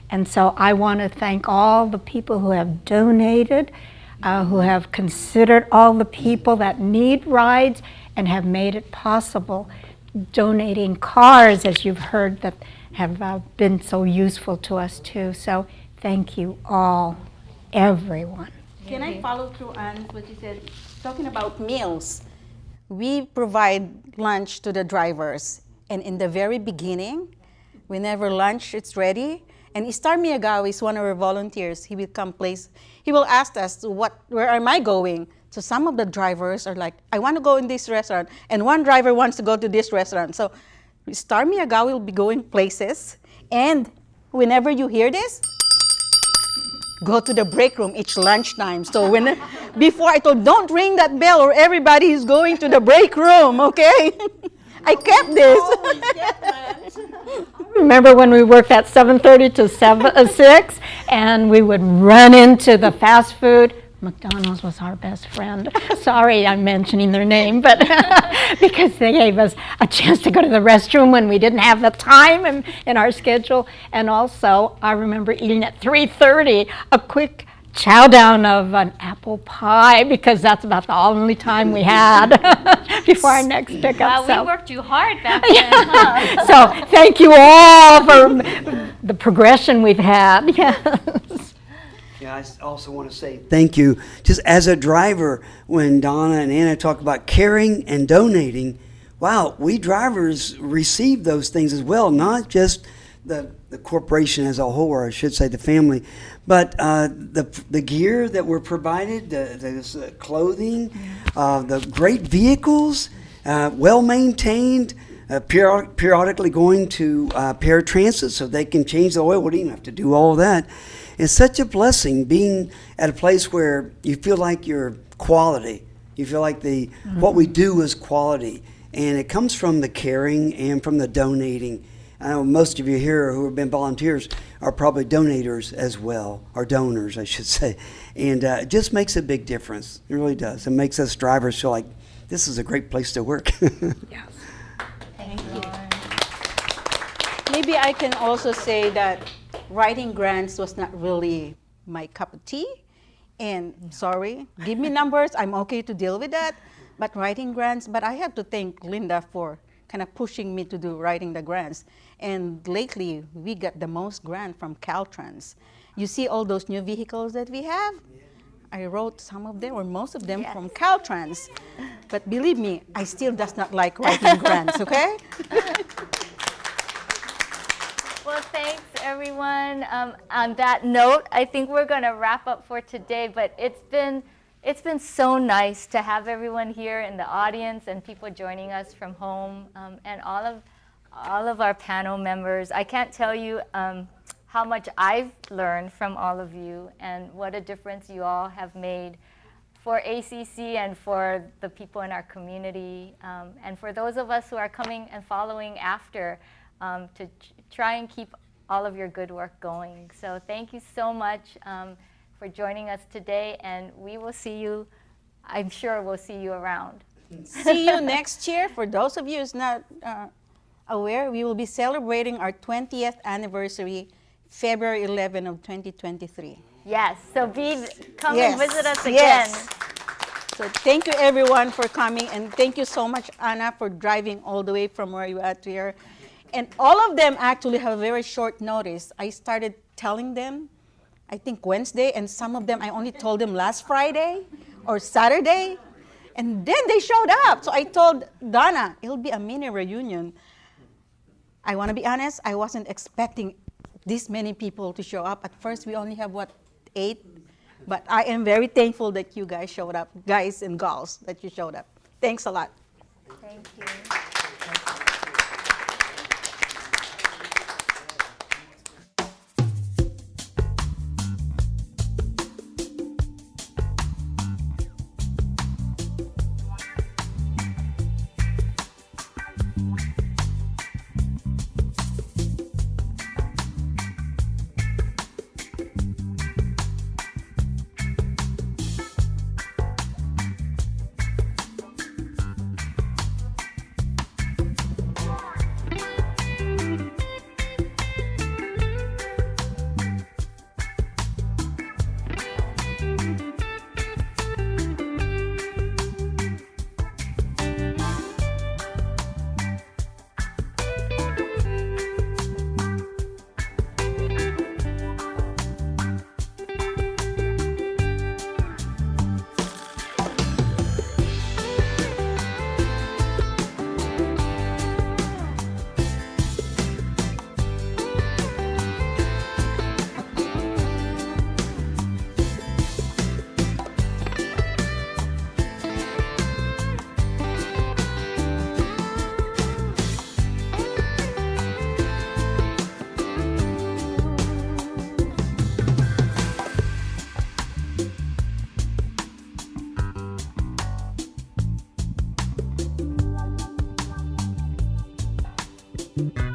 And so I want to thank all the people who have donated, who have considered all the people that need rides and have made it possible, donating cars, as you've heard, that have been so useful to us too. So thank you all, everyone. Can I follow through on what you said? Talking about meals, we provide lunch to the drivers. And in the very beginning, whenever lunch is ready, and Istar Miyagawa is one of our volunteers, he will come place, he will ask us, where am I going? So some of the drivers are like, I want to go in this restaurant, and one driver wants to go to this restaurant. So Star Miyagawa will be going places, and whenever you hear this, go to the break room each lunchtime. So before I told, don't ring that bell or everybody is going to the break room, okay? I kept this. Remember when we worked at 7:30 to 6, and we would run into the fast food. McDonald's was our best friend. Sorry, I'm mentioning their name, but because they gave us a chance to go to the restroom when we didn't have the time in our schedule. And also, I remember eating at 3:30 a quick chow down of an apple pie, because that's about the only time we had before our next pickup. Wow, we worked you hard back then. Huh? So thank you all for the progression we've had. Yes. Yeah, I also want to say thank you. Just as a driver, when Donna and Anna talk about caring and donating, wow, we drivers receive those things as well, not just the corporation as a whole, or I should say the family, but the gear that we're provided, the clothing, the great vehicles, well-maintained, periodically going to Paratransit so they can change the oil. We don't even have to do all of that. It's such a blessing being at a place where you feel like you're quality. You feel like what we do is quality. And it comes from the caring and from the donating. I know most of you here who have been volunteers are probably donators as well, or donors, I should say. And it just makes a big difference. It really does. It makes us drivers feel like this is a great place to work. Yes. Thank you. Maybe I can also say that writing grants was not really my cup of tea. And sorry, give me numbers, I'm okay to deal with that. But writing grants, but I have to thank Linda for kind of pushing me to do writing the grants. And lately, we got the most grant from Caltrans. You see all those new vehicles that we have? I wrote some of them, or most of them, from Caltrans. But believe me, I still does not like writing grants, okay? Well, thanks, everyone. On that note, I think we're going to wrap up for today, but it's been so nice to have everyone here in the audience and people joining us from home, and all of our panel members. I can't tell you how much I've learned from all of you and what a difference you all have made for ACC and for the people in our community, and for those of us who are coming and following after, to try and keep all of your good work going. So thank you so much for joining us today, and we will see you, I'm sure we'll see you around. See you next year. For those of you who's not aware, we will be celebrating our 20th anniversary, February 11 of 2023. Yes, so come and visit us again. Yes. So thank you everyone for coming, and thank you so much, Anna, for driving all the way from where you are to here. And all of them actually have very short notice. I started telling them, I think Wednesday, and some of them I only told them last Friday or Saturday, and then they showed up. So I told Donna, it'll be a mini reunion. I want to be honest, I wasn't expecting this many people to show up. At first, we only have, 8? But I am very thankful that you guys showed up, guys and gals, that you showed up. Thanks a lot. Thank you. Panelists.